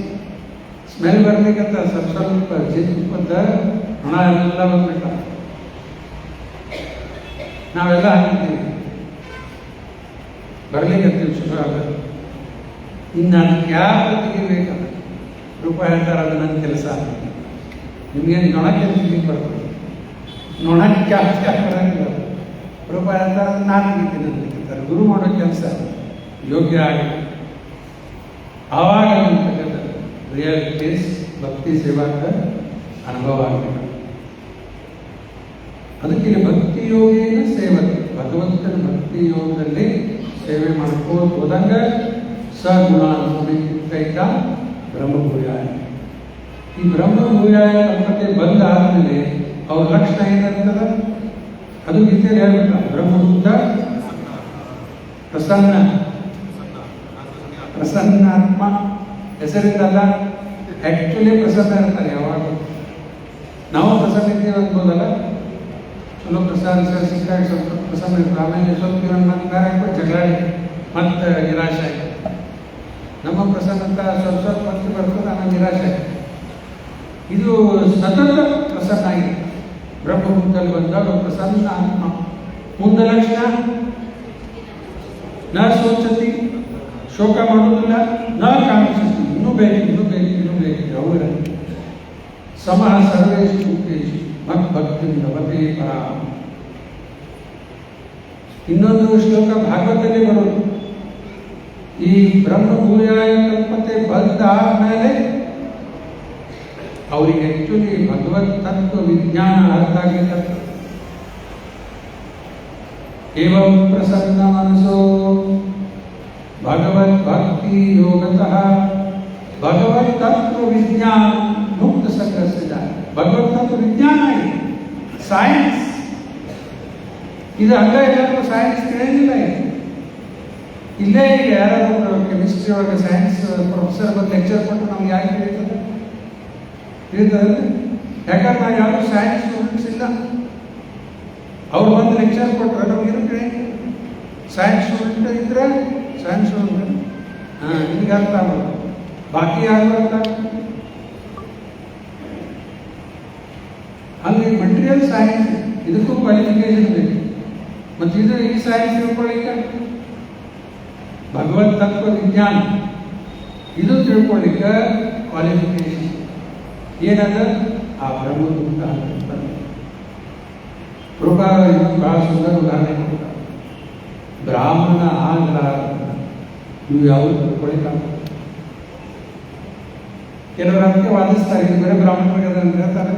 Speaker 1: ಸ್ಮೆಲ್ ಬರ್ಬೇಕಂತ ಸ್ವಲ್ಪ ಜೇನುತುಪ್ಪದ ನೊಣ ಎಲ್ಲ ಬಂದ್ಬಿಟ್ಟ. ನಾವೆಲ್ಲ ಹಾಕಿದ್ದೀವಿ, ಬರ್ಲಿಕ್ಕಂತೀವಿ ಶುರು ಆಗೋದು. ಇನ್ನು ಅದಕ್ಕೆ ಯಾರು ತೆಗಿಬೇಕಲ್ಲ, ರೂಪಾಯಿ ಹೇಳ್ತಾರೆ ಅದು ನನ್ನ ಕೆಲಸ. ನಿಮಗೇನು ನೊಣ ಕೆಲಸ ಬರ್ತದೆ, ನೊಣಕ್ಕೆ ಜಾಸ್ತಿ ಹಾಕೋದಂಗಿಲ್ಲ. ರೂಪಾಯಿ ಹೇಳ್ತಾರೆ ಅದು ನಾನು ತೆಗಿತೀನಿ ಅಂತ ಗುರು ಮಾಡೋ ಕೆಲಸ ಯೋಗ್ಯ ಆಗಿ. ಆವಾಗ ರಿಯಲ್ ಕೇಸ್ ಭಕ್ತಿ ಸೇವಾಕ ಅನುಭವ ಆಗಬೇಕು. ಅದಕ್ಕೆ ಭಕ್ತಿ ಯೋಗೇನ ಸೇವತೆ, ಭಗವಂತನ ಭಕ್ತಿ ಯೋಗದಲ್ಲಿ ಸೇವೆ ಮಾಡ್ಕೊಂಡು ಹೋದಂಗ ಸಗುಣ ಸಮೈತ ಬ್ರಹ್ಮಭೂಯಾಯ. ಈ ಬ್ರಹ್ಮಭೂಯಾಯ ಕಲ್ಪತೆ ಬಂದ ಆದ್ಮೇಲೆ ಅವ್ರ ಲಕ್ಷಣ ಏನಿರ್ತದ ಅದು ಗೀತೆಯಲ್ಲಿ ಹೇಳ್ಬಿಟ್ಟ. ಬ್ರಹ್ಮಬುದ್ಧ ಪ್ರಸನ್ನ ಪ್ರಸನ್ನಾತ್ಮ ಹೆಸರಿದ್ದಲ್ಲ, ಆ್ಯಕ್ಚುಲಿ ಪ್ರಸನ್ನ ಇರ್ತಾರೆ ಯಾವಾಗ. ನಾವು ಪ್ರಸನ್ನ ಇದ್ದೀವಿ ಅನ್ಬೋದಲ್ಲ, ಚಲೋ ಪ್ರಸಾದ ಸರ್ ಸಿಕ್ಕಾಗ ಸ್ವಲ್ಪ ಪ್ರಸನ್ನ ಇರ್ತಾರೆ, ಆಮೇಲೆ ಸ್ವಲ್ಪ ಮತ್ತೆ ಬೇರೆ ಹಾಕ್ಬಿಟ್ಟು ಜಗಳಾಡಿ ಮತ್ತೆ ನಿರಾಶೆ ಆಯ್ತು. ನಮ್ಮ ಪ್ರಸನ್ನತ ಸ್ವಲ್ಪ ಸ್ವಲ್ಪ ಮತ್ತೆ ಬರ್ತದೆ, ಆಮೇಲೆ ನಿರಾಶೆ ಆಯ್ತು. ಇದು ಸತತ ಪ್ರಸನ್ನ ಆಗಿದೆ. ಬ್ರಹ್ಮಗುಪ್ತದಲ್ಲಿ ಬಂದಾಗ ಪ್ರಸನ್ನ ಆತ್ಮ. ಮುಂದೆ ಲಕ್ಷಣ ನ ಶೋಚತಿ, ಶೋಕ ಮಾಡುವುದಿಲ್ಲ, ನ ಕಾಣಿಸುತ್ತಿ, ಇನ್ನೂ ಬೇಕು ಇನ್ನೂ ಬೇಕು ಇನ್ನೂ ಬೇಕು ಅವರ ಸಮಃ ಸರ್ವೇಶು ಭೂತೇಷು ಮದ್ಭಕ್ತಿ ಲಭತೆ ಪರಾಂ. ಇನ್ನೊಂದು ಶ್ಲೋಕ ಭಾಗವತದಲ್ಲಿ ಬರೋದು, ಈ ಬ್ರಹ್ಮ ಭೂಯಾಯ ಕಲ್ಪತೆ ಬಂದ ಆದ್ಮೇಲೆ ಅವರಿಗೆ ಆಕ್ಚುಲಿ ಭಗವತ್ ತತ್ವ ವಿಜ್ಞಾನ ಅರ್ಥ ಆಗಿಲ್ಲ. ಏವಂ ಪ್ರಸನ್ನ ಮನಸೋ ಭಗವತ್ ಭಕ್ತಿ ಯೋಗತಃ ಭಗವತ್ ತತ್ವ ವಿಜ್ಞಾನ ಮುಕ್ತ ಸಂಘರ್ಷ. ಭಗವತ್ ತತ್ವ ವಿಜ್ಞಾನ ಇದೆ, ಸೈನ್ಸ್ ಇದು. ಹಂಗ ಎಲ್ಲರಿಗೂ ಸೈನ್ಸ್ ತಿಳಿಯಲಿಲ್ಲ. ಇಲ್ಲೇ ಯಾರಾದ್ರೂ ಕೆಮಿಸ್ಟ್ರಿ ಒಳಗೆ ಸೈನ್ಸ್ ಪ್ರೊಫೆಸರ್ ಬಂದು ಲೆಕ್ಚರ್ ಕೊಟ್ಟು ನಮ್ಗೆ ಯಾಕೆ ತಿಳಿತದೆ? ತಿಳಿತದೆ ಯಾಕಂದ್ರೆ ನಾವು ಯಾರು ಸೈನ್ಸ್ ಸ್ಟೂಡೆಂಟ್ಸ್ ಇಲ್ಲ. ಅವ್ರು ಬಂದು ಲೆಕ್ಚರ್ ಕೊಟ್ಟರೆ ನಮಗೇನು ತಿಳಿಯಿಲ್ಲ. ಸೈನ್ಸ್ ಸ್ಟೂಡೆಂಟ್ ಇದ್ರೆ ಸೈನ್ಸ್ ಸ್ಟೂಡೆಂಟ್ ನಿಮ್ಗೆ ಅರ್ಥ ಆಗೋದು, ಬಾಕಿ ಯಾರು ಅರ್ಥ ಅಲ್ಲಿ ಮಟೀರಿಯಲ್ ಸೈನ್ಸ್ ಇದಕ್ಕೂ ಕ್ವಾಲಿಫಿಕೇಶನ್ ಬೇಕು. ಮತ್ತು ಇದು ಈ ಸೈನ್ಸ್ ತಿಳ್ಕೊಳ್ಳಿಕ್ಕೆ ಭಗವತ್ ತತ್ವ ವಿಜ್ಞಾನ ಇದು ತಿಳ್ಕೊಳ್ಳಿಕ್ಕೆ ಕ್ವಾಲಿಫಿಕೇಶನ್ ಏನದ ಆ ಬ್ರಹ್ಮಗುಪ್ತ ಅಂತ. ಪ್ರಭಾವ ಇನ್ನೊಂದು ಬಹಳ ಸುಂದರ ಉದಾಹರಣೆ ಕೊಡ್ತಾರೆ. ಬ್ರಾಹ್ಮಣ ಆಗಲಾರ ನೀವು ಯಾವುದು ತಿಳ್ಕೊಳ್ಳಿಕ್ಕಾಗ. ಕೆಲವರು ಅದಕ್ಕೆ ವಾದಿಸ್ತಾರೆ, ಇದು ಬರೀ ಬ್ರಾಹ್ಮಣರಿಗೆ ಅಂತ ಹೇಳ್ತಾರೆ,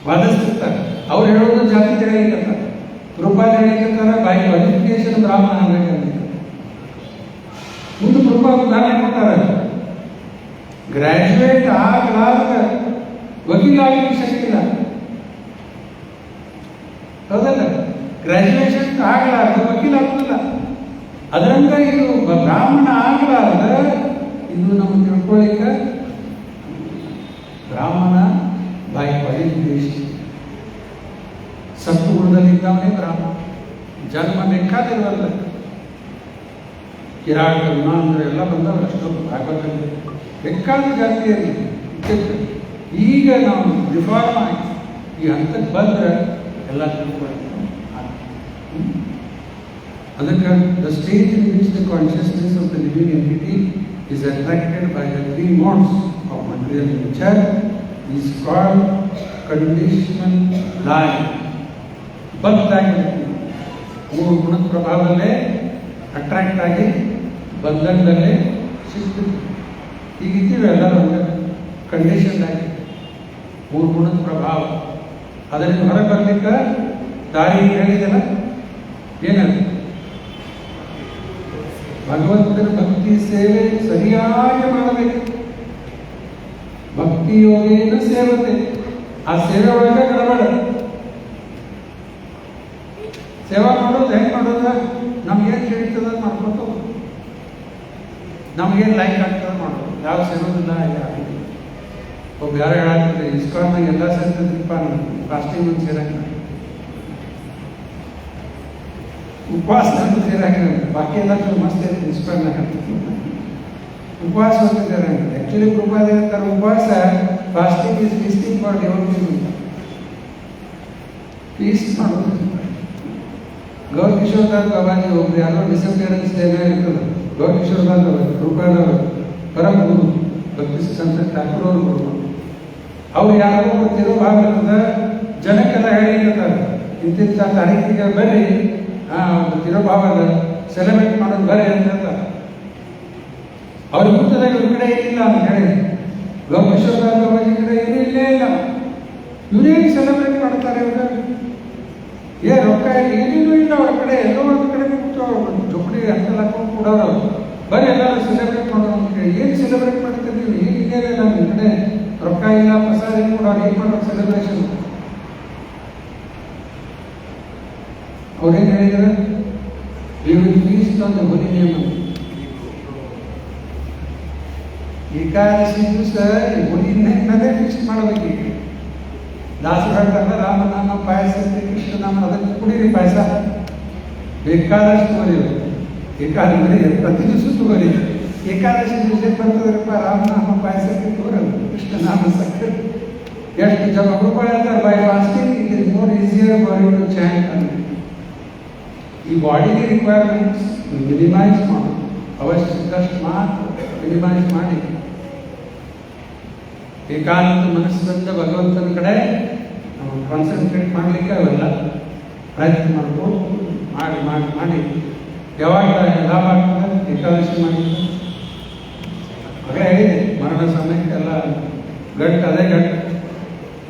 Speaker 1: ವಾದಿಸ್ತಿರ್ತಾರೆ. ಅವ್ರು ಹೇಳೋದು ಜಾತಿ ತಿಳಿಯಲಿಕ್ಕಂತಾರೆ, ಪ್ರಭಾವ ಹೇಳಿಕಂತಾರೆ, ಬೈ ಕ್ವಾಲಿಫಿಕೇಶನ್ ಬ್ರಾಹ್ಮಣ ಆಗಬೇಕಂತ. ಮುಂದೆ ಪ್ರಭಾವ ಉದಾಹರಣೆ ಕೊಡ್ತಾರೆ, ಗ್ರಾಜ್ಯುಯೇಟ್ ಆಗಲಾರ್ದ ವಕೀಲ ಆಗಲಿಕ್ಕೆ ಶಕ್ತಿ ಇಲ್ಲ. ಹೌದಲ್ಲ? ಗ್ರಾಜ್ಯುಯೇಷನ್ ಆಗಲಾರ್ದ ವಕೀಲ ಆಗುದಿಲ್ಲ. ಅದರಂಗ ಇದು ಬ್ರಾಹ್ಮಣ ಆಗಲಾರ್ದ ಇದು ನಮ್ಗೆ ತಿಳ್ಕೊಳ್ಳಿಕ್ಕೆ ಬ್ರಾಹ್ಮಣ ಬೈ ಕ್ವಾಲಿಫಿಕೇಶನ್. ಸತ್ಗುಣದಲ್ಲಿದ್ದಾವನೇ ಬ್ರಾಹ್ಮಣ. ಜನ್ಮ ಬೇಕಾದಿರುವಲ್ಲ. ಕಿರಾಟ ಅಂದ್ರೆ ಎಲ್ಲ ಬಂದವರು ಅಷ್ಟು ಭಾಗವತಲ್ಲಿ ಬೇಕಾದ ಜಾತಿಯಲ್ಲಿ. ಈಗ ನಾವು ರಿಫಾರ್ಮ್ ಆಗಿ ಈ ಹಂತಕ್ಕೆ ಬಂದ್ರೆ ಎಲ್ಲ ತಿಳ್ಕೊಳ್ಳಿ. ಅದಕ್ಕೆ the stage in which the consciousness of the living entity is attracted by the three modes of material nature is called conditional life. ಬದ್ಧಾಗಿರ್ತೀವಿ, ಮೂರು ಗುಣದ ಪ್ರಭಾವದಲ್ಲೇ ಅಟ್ರಾಕ್ಟ್ ಆಗಿ ಬಂಧನದಲ್ಲೇ ಸಿಗ್ತೀವಿ. ಈಗಿದ್ದೀವಿ ಎಲ್ಲರೂ ಕಂಡೀಷನ್ ಆಗಿ ಮೂರು ಗುಣದ ಪ್ರಭಾವ. ಅದರಿಂದ ಹೊರಗೆ ಬರ್ಲಿಕ್ಕೆ ದಾರಿ ಹೇಳಿದೆಲ್ಲ ಏನದು? ಭಗವಂತನ ಭಕ್ತಿ ಸೇವೆ ಸರಿಯಾಗಿ ಮಾಡಬೇಕು. ಭಕ್ತಿ ಯೋಗೇನ ಸೇವತೆ, ಆ ಸೇವೆ ಒಳಗೆ ಗಡಬಡ. ಸೇವಾ ಮಾಡೋದು ಹೆಂಗೆ ಮಾಡೋದ? ನಮ್ಗೇನು ತಿಳಿತದ ಮಾಡ್ಕೊತ, ನಮ್ಗೇನು ಲೈಕ್ ಆಗ್ತದ ಮಾಡೋದು. ಯಾವ ಸೇರೋದಿಲ್ಲ ಯಾರು. ಒಬ್ಬ ಯಾರು ಹೇಳಾಗ್ತದೆ ಇಸ್ಕಾನ್ನಾಗ ಎಲ್ಲ ಸೇರ್ತದ್ರಿಪ್ಪ, ಫಾಸ್ಟಿಂಗ್ ಒಂದು ಸೇರಂಗ, ಉಪವಾಸ ಅಂತ ಸೇರಂಗ, ಬಾಕಿ ಎಲ್ಲ ಮಸ್ತ್ ಇರ್ತದೆ ಇಸ್ಕಾನ್ನಾಗ. ಉಪವಾಸ ಅಂತ ಸೇರಂಗ. ಆ್ಯಕ್ಚುಲಿ ಪ್ರಭಾದ ಹೇಳ್ತಾರೆ ಉಪವಾಸ fasting is feasting for devotees ಅಂತ. ಫೀಸ್ಟ್ ಮಾಡೋದು. ಗೌರಕಿಶೋರದಾಸ್ ಬಾಬಾಜಿ ಒಬ್ರು ಯಾರೋ ಡಿಸಪಿಯರೆನ್ಸ್ ಡೇನ ಇರ್ತದೆ. ಗೌರಕಿಶೋರದಾಸ್ ಅವರು ರೂಪಾದವರು ಪರಮ ಗುರು ಭಕ್ತಿ ಸಂತ ಠಾಕೂರ್ ಅವರು ಗುರು. ಅವ್ರು ಯಾರೋ ತಿರುಭಾಗ ಇರ್ತದೆ, ಜನಕ್ಕೆಲ್ಲ ಹೇಳಿರ್ತಾರೆ ಇಂತಿಂಥ ತಾರೀಕಿಗೆ ಬರ್ರಿ ಒಂದು ತಿರುಭಾವದ ಸೆಲೆಬ್ರೇಟ್ ಮಾಡೋದು ಬರ್ರಿ ಅಂತ ಹೇಳ್ತಾರೆ. ಅವ್ರ ಹುಟ್ಟದಾಗ ಇವ್ರ ಕಡೆ ಏನಿಲ್ಲ ಅಂತ ಹೇಳಿ ಗೌರಕಿಶೋರದಾಸ್ ಬಾಬಾಜಿ ಕಡೆ ಏನೂ ಇಲ್ಲೇ ಇಲ್ಲ. ಇವರೇನು ಸೆಲೆಬ್ರೇಟ್ ಮಾಡ್ತಾರೆ ಇವಾಗ? ರೊಕ್ಕ ಏನೇನೂ ಇಲ್ಲ ಅವ್ರ ಕಡೆ. ಎಲ್ಲೋ ಒಂದು ಕಡೆ ಚೊಪ್ಪಡಿ ಅಂತೆಲ್ಲ ಕೊಡೋರು ಬರೀ ಎಲ್ಲರೂ ಸೆಲೆಬ್ರೇಟ್ ಮಾಡೋರು ಅಂತ ಹೇಳಿ. ಏನು ಸೆಲೆಬ್ರೇಟ್ ಮಾಡ್ತೀವಿ ನೀವು? ಏನಿದೆ ನಮ್ಮ ನಿಮ್ಮ ಕಡೆ ರೊಕ್ಕ ಇಲ್ಲ, ಪ್ರಸಾದ ಏನು ಕೊಡೋರು, ಏನು ಮಾಡೋರು ಸೆಲೆಬ್ರೇಷನ್? ಅವ್ರೇನು ಹೇಳಿದ್ರೆ ವಿ ವಿಲ್ ಏಕಾದಶಿ ದಿವಸ ಹುಲಿನೇ ಫಿಕ್ಸ್ ಮಾಡಬೇಕು. ಈಗ ದಾಸರು ಹೇಳ್ತಾರಲ್ಲ, ರಾಮನಾಮ ಪಾಯಸ ಕೃಷ್ಣನಾಮ ಅದಕ್ಕೆ ಕುಡೀರಿ ಪಾಯಸ, ಬೇಕಾದಷ್ಟು ತಗೋರಿ. ಏಕಾದಶಿ ಪ್ರತಿ ದಿವಸ ತಗೋರಿ. ಏಕಾದಶಿ ದಿವಸ ಬರ್ತದ್ರಪ್ಪ ರಾಮನಾಮ ಪಾಯಸಕ್ಕೆ ತಗೋರಲ್ಲ, ಕೃಷ್ಣನಾಮ ಸಕ್ಕರೆ ಎಷ್ಟು ಜನ ಹೇಳ್ತಾರೆ by fasting it is more easier for you to chant ಅಂತ. ಈ ಬಾಡಿಗೆ ರಿಕ್ವೈರ್ಮೆಂಟ್ಸ್ ಮಿನಿಮೈಸ್ ಮಾಡಿ, ಅವಶ್ಯಕಷ್ಟು ಮಾತ್ರ ಮಿನಿಮೈಸ್ ಮಾಡಿ ಏಕಾಂತ ಮನಸ್ಸಿನಿಂದ ಭಗವಂತನ ಕಡೆ ನಾವು ಕಾನ್ಸಂಟ್ರೇಟ್ ಮಾಡಲಿಕ್ಕೆ ಅವೆಲ್ಲ ಪ್ರಯತ್ನ ಮಾಡ್ಬೋದು. ಮಾಡಿ ಮಾಡಿ ಮಾಡಿ ಯಾವಾಗ ಲಾಭ ಆಗ್ತದೆ ಏಕಾದಶಿ ಮಾಡಿದ್ರೆ. ಹಾಗೆ ಹೇಳಿದೆ, ಮರಣ ಸಮಯಕ್ಕೆಲ್ಲ ಗಂಟು ಅದೇ ಗಂಟು.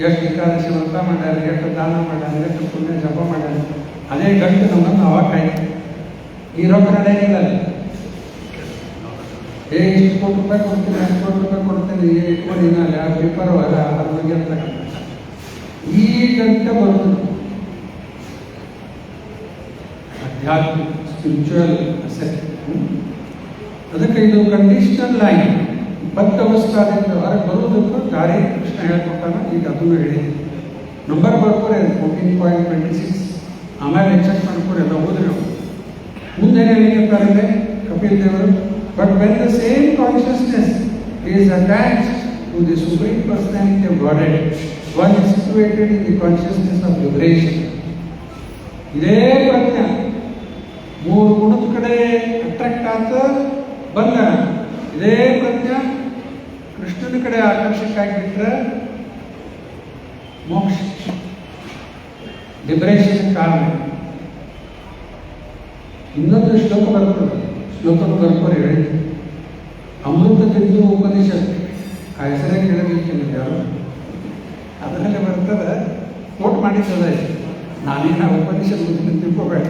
Speaker 1: ಎಷ್ಟು ಏಕಾದಶಿ ವ್ರತ ಮಾಡ್ಯಾರ, ಎಷ್ಟು ದಾನ ಮಾಡ್ಯಾರ, ಎಷ್ಟು ಪುಣ್ಯ ಜಪ ಮಾಡ್ಯಾರ, ಅದೇ ಗಂಟು ನಮ್ಮನ್ನು ಅವಾಗ ಕಾಯ್ತು. ಈ ರೊಕ್ಕ ನಡೆಯಂಗಿಲ್ಲ. ಇಷ್ಟು ಕೋಟಿ ರೂಪಾಯಿ ಕೊಡ್ತೀನಿ, 10 ಕೋಟಿ ರೂಪಾಯಿ ಕೊಡ್ತೀನಿ, ಇಟ್ಕೊಂಡು ನಾನು ಯಾವ ಪೇಪರ್ ಅದ್ರ ಬಗ್ಗೆ ಅಂತಕ್ಕಂಥ ಈ ಗಂಟೆ ಬರ್ತದೆ. ಆಧ್ಯಾತ್ಮಿಕ ಸ್ಪಿರಿಚುವಲ್ ಅಸೆಟ್. ಅದಕ್ಕೆ ಇದು ಕಂಡೀಷನಲ್ ಲೈನ್. ಬದ್ಧವಸ್ಥಾದಿಂದ ಹೊರಗೆ ಬರುವುದಕ್ಕೂ ದಾರಿ ಕೃಷ್ಣ ಹೇಳ್ಕೊಟ್ಟಾನ. ಈಗ ಅದನ್ನು ಹೇಳಿದೆ. ನಂಬರ್ ಬರ್ಕೋರೆ 14.26. ಆಮೇಲೆ ಚೆಕ್ ಮಾಡ್ಕೋರಿ, ಎಲ್ಲ ಹೋದ್ರೆ ನಾವು ಮುಂದೇನೆ ಹೇಳಿರ್ತಾರೆ ಕಪಿಲ್ ದೇವರು. But when the same consciousness is attached to the supreme personality of Godhead, one is situated in the consciousness of liberation. ಇದೇ ಪ್ರಜ್ಞೆ 3 ಗುಣದ ಕಡೆ ಅಟ್ರಾಕ್ಟ್ ಆತ ಬಂದ. ಇದೇ ಪ್ರಜ್ಞೆ ಕೃಷ್ಣನ ಕಡೆ ಆಕರ್ಷಕ ಆಗಿಬಿಟ್ರೆ ಮೋಕ್ಷ, ಲಿಬರೇಷನ್ ಕಾರಣ. ಇನ್ನೊಂದು ಶ್ಲೋಕ ಬರ್ತದೆ, ಶ್ಲೋಕದ ಬರ್ಕೋರಿ ಹೇಳಿ. ಅಮೃತ ಬಿಂದು ಉಪನಿಷತ್, ಆ ಹೆಸರೇ ಕೇಳಬೇಕಿಲ್ಲ ಯಾರು. ಅದರಲ್ಲೇ ಬರ್ತದೆ, ಕೋಟ್ ಮಾಡಿದ್ದದ. ನಾನೇನ ಉಪನಿಷತ್ ತಿಳ್ಕೋಬೇಡ,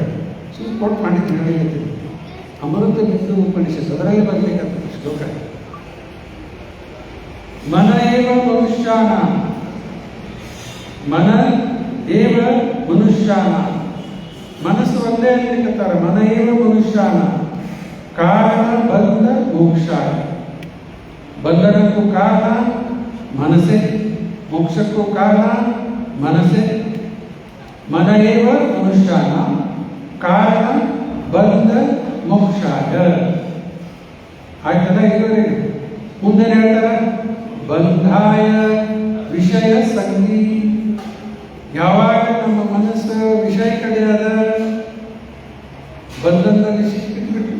Speaker 1: ಸುಮ್ಮನೆ ಕೋಟ್ ಮಾಡಿದ್ದೀನಿ ಹೇಳಿದ್ದೀನಿ. ಅಮೃತ ಬಿಂದು ಉಪನಿಷತ್ ಅದರಲ್ಲಿ ಬರಬೇಕಂತ ಶ್ಲೋಕ. ಮನ ಏವ ಮನುಷ್ಯಾನ, ಮನ ಏವ ಮನುಷ್ಯಾನ, ಮನಸ್ಸು ಒಂದೇ ಅನ್ಲಿಕ್ಕತ್ತಾರ. ಮನ ಏವ ಮನುಷ್ಯಾನ ಕಾರಣ ಬಂಧ ಮೋಕ್ಷಾಯ. ಬಂಧನಕ್ಕೂ ಕಾರಣ ಮನಸ್ಸೇ, ಮೋಕ್ಷಕ್ಕೂ ಕಾರಣ ಮನಸ್ಸೇ. ಮನ ಏವ ಮನುಷ್ಯಾನ ಕಾರಣ ಬಂಧ ಮೋಕ್ಷಾಯ. ಆಯ್ತಲ್ಲ ಇದುವರೆಗೆ. ಮುಂದೆ ಹೇಳ್ತಾರ ಬಂಧಾಯ ವಿಷಯ ಸಂಗಿ. ಯಾವಾಗ ನಮ್ಮ ಮನಸ್ಸು ವಿಷಯ ಕಡೆ ಅದ, ಬಂಧನದಲ್ಲಿ ಸಿಕ್ಕಿಬಿಟ್ಟು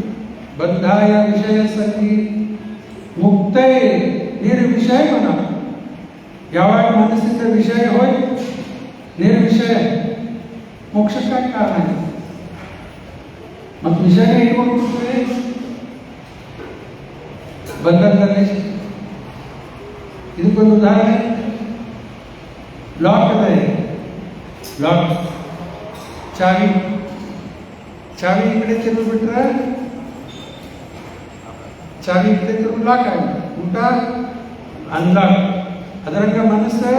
Speaker 1: ಬಂಧಾಯ ವಿಷಯ ಸಂಗಿ ಮುಕ್ತೈ ನಿರ್ವಿಷಯ ಮನ. ಯಾವಾಗ ಮನಸ್ಸಿಂದ ವಿಷಯ ಹೋಯ್ತು, ನಿರ್ವಿಷಯ ಮೋಕ್ಷಕ್ಕಾಗಿ ಕಾರಣ. ಮತ್ತು ವಿಷಯ ಇಟ್ಕೊಂಡ್ಬಿಡ್ತೀವಿ ಬಂಧನದಲ್ಲಿ. ಇದಕ್ಕೊಂದು ಉದಾಹರಣೆ, ಲಾಕ್ ಅದ. ಲಾಕ್ ಚಾವಿ, ಚಾವಿ ಈ ಕಡೆ ತಿರುಗಿಬಿಟ್ರೆ ಚಾವಿ ಈ ಕಡೆ ತಿರುಗಿ ಲಾಕ್ ಆಗಿ ಊಟ ಅನ್ಲಾಕ್. ಅದರಂಗ ಮನಸ್ಸು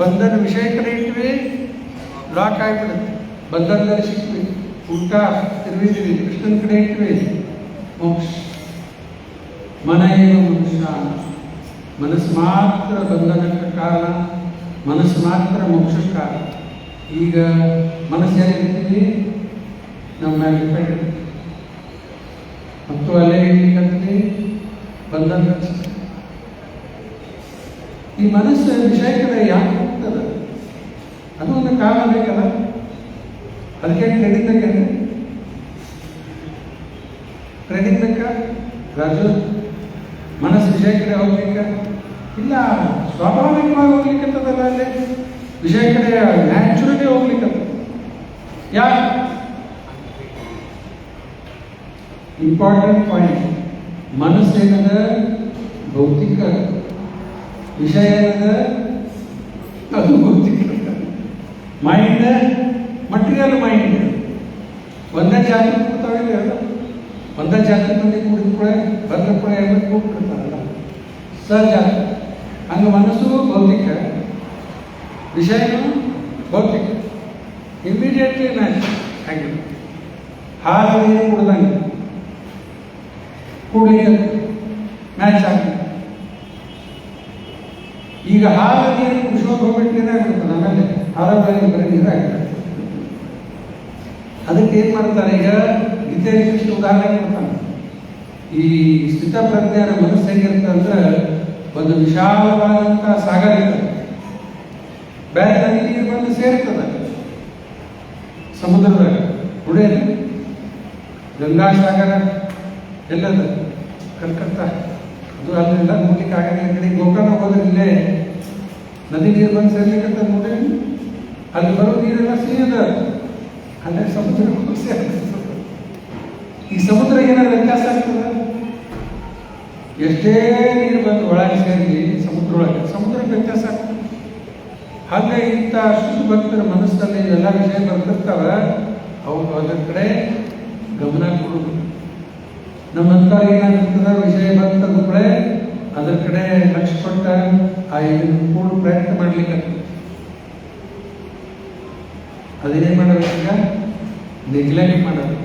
Speaker 1: ಬಂಧನ ವಿಷಯ ಕಡೆ ಇಟ್ವಿ, ಲಾಕ್ ಆಗಿಬಿಡುತ್ತೆ. ಬಂಧನದಲ್ಲಿ ಸಿಕ್ವಿ, ಊಟ ತಿರುಗಿದ್ವಿ, ಕೃಷ್ಣನ ಕಡೆ ಇಟ್ವಿ, ಮೋಕ್ಷ. ಮನ ಏವ ಮನುಷ್ಯ, ಮನಸ್ಸು ಮಾತ್ರ ಬಂಧನಕ್ಕೆ ಕಾರಣ, ಮನಸ್ಸು ಮಾತ್ರ ಮೋಕ್ಷಕ್ಕೆ ಕಾರಣ. ಈಗ ಮನಸ್ಸು ಏನಿರ್ತೀವಿ ನಮ್ಮ ಮೇಲೆ ಡಿಪೆಂಡ್, ಮತ್ತು ಅಲ್ಲೇ ಇರ್ಲಿಕ್ಕಂತೀವಿ ಬಂಧನ. ಈ ಮನಸ್ಸು ವಿಷಯ ಕಡೆ ಯಾಕೆ ಹೋಗ್ತದೆ? ಅದು ಒಂದು ಕಾರಣ ಬೇಕಲ್ಲ. ಅದಕ್ಕೆ ಟ್ರೈನಿಂಗ್ ಬೇಕಂದ್ರೆ ಟ್ರೈನಿಂಗ್ ಬೇಕಾ ರಾಜು? ಮನಸ್ಸು ವಿಷಯ ಕಡೆ ಹೋಗ್ಬೇಕ? ಇಲ್ಲ, ಸ್ವಾಭಾವಿಕವಾಗಿ ಹೋಗ್ಲಿಕ್ಕತ್ತದಲ್ಲ. ಅಲ್ಲೇ ವಿಷಯ ಕಡೆ ನ್ಯಾಚುರಲಿ ಹೋಗ್ಲಿಕ್ಕತ್ತ. ಯಾಕೆ? Important point. ಮನಸ್ಸು ಏನದ ಭೌತಿಕ, ವಿಷಯ ಏನದ ಅದು ಭೌತಿಕ. ಮೈಂಡ್ ಮಟೀರಿಯಲ್ ಮೈಂಡ್ ಒಂದೇ ಜಾತಿ ಕೂತಾವಿಲ್ಲ, ಒಂದೇ ಜಾತಿ ಮಂದಿ ಕೂಡಿದ ಬಂದ ಕೂಡ ಎಲ್ಲ ಕೂಡ್ಬಿಡ್ತಾರಲ್ಲ, ಸಹಜ. ಹಂಗೆ ಮನಸ್ಸು ಭೌತಿಕ, ವಿಷಯನೂ ಭೌತಿಕ. ಇಮಿಡಿಯೇಟ್ಲಿ ಮ್ಯಾಚ್ ಹಾಗೆ. ಹಾಲು ನೀರು ಕುಡ್ದಂಗೆ ಕೂಡ್ಲಿಕ್ಕೆ ಮ್ಯಾಚ್ ಆಗ್ತದೆ. ಈಗ ಹಾಲು ನೀರು ಕುಡಿಸೋಕೆ ಹೋಗ್ಬಿಟ್ಟು ಏನಾಗ್ಬಿಡ್ತದೆ, ಆಮೇಲೆ ಹಾಲಲ್ಲಿ ಬರೀ ನೀರಾಗ್ತದೆ. ಅದಕ್ಕೆ ಏನ್ ಮಾಡ್ತಾರೆ, ಈಗ ಗೀತೆಯಲ್ಲಿ ಉದಾಹರಣೆ ಕೊಡ್ತಾನೆ. ಈ ಸ್ಥಿತಪ್ರಜ್ಞರ ಮನಸ್ಸು ಹೇಗಿರುತ್ತೆ ಅಂದ್ರೆ ಒಂದು ವಿಶಾಲವಾದಂತಹ ಸಾಗರ ಇರ್ತದೆ, ಬೇರೆ ನದಿ ನೀರು ಬಂದು ಸೇರ್ತದೆ ಸಮುದ್ರದಾಗ. ಉಡೇನು ಗಂಗಾಸಾಗರ ಎಲ್ಲದ ಕಲ್ಕತ್ತಾ, ಅದು ಅಲ್ಲೆಲ್ಲ ನೋಡ್ಲಿಕ್ಕೆ ಆಗಲ್ಲ. ಈ ಕಡೆ ಗೋಕರ್ಣ ಹೋದ್ರೆ ಇಲ್ಲೇ ನದಿ ನೀರು ಬಂದು ಸೇರ್ಲಿಕ್ಕೆ ನೋಡಿ, ಅಲ್ಲಿ ಬರೋ ನೀರೆಲ್ಲ ಸಿಹಿದ, ಅಲ್ಲೇ ಸಮುದ್ರ ಸೇರ್ತದೆ. ಈ ಸಮುದ್ರ ಏನಾದ್ರು ವ್ಯತ್ಯಾಸ ಆಗ್ತದ? ಎಷ್ಟೇ ನೀರು ಬಂದು ಒಳಗೆ ಸೇರಿ ಸಮುದ್ರ ಒಳಗೆ ವ್ಯತ್ಯಾಸ ಆಗ್ತದೆ. ಹಾಗೆ ಇಂಥ ಶುದ್ಧ ಭಕ್ತರ ಮನಸ್ಸಲ್ಲಿ ಎಲ್ಲ ವಿಷಯ ಬರ್ತಿರ್ತಾವ, ಅವ್ರು ಅದರ ಕಡೆ ಗಮನ ಕೊಡೋದು. ನಮ್ಮಂತ ಏನಾಗ್ತದ, ವಿಷಯ ಬಂತಂದ ಕಡೆ ಅದರ ಕಡೆ ಲಕ್ಷ್ಯ ಕೊಟ್ಟ ಆ ಇದನ್ನು ಕೂಡ ಪ್ರಯತ್ನ ಮಾಡ್ಲಿಕ್ಕೆ ಅದೇನೇ ಮಾಡಬೇಕೀಗ, ನೆಗ್ಲೆಕ್ಟ್ ಮಾಡೋದು.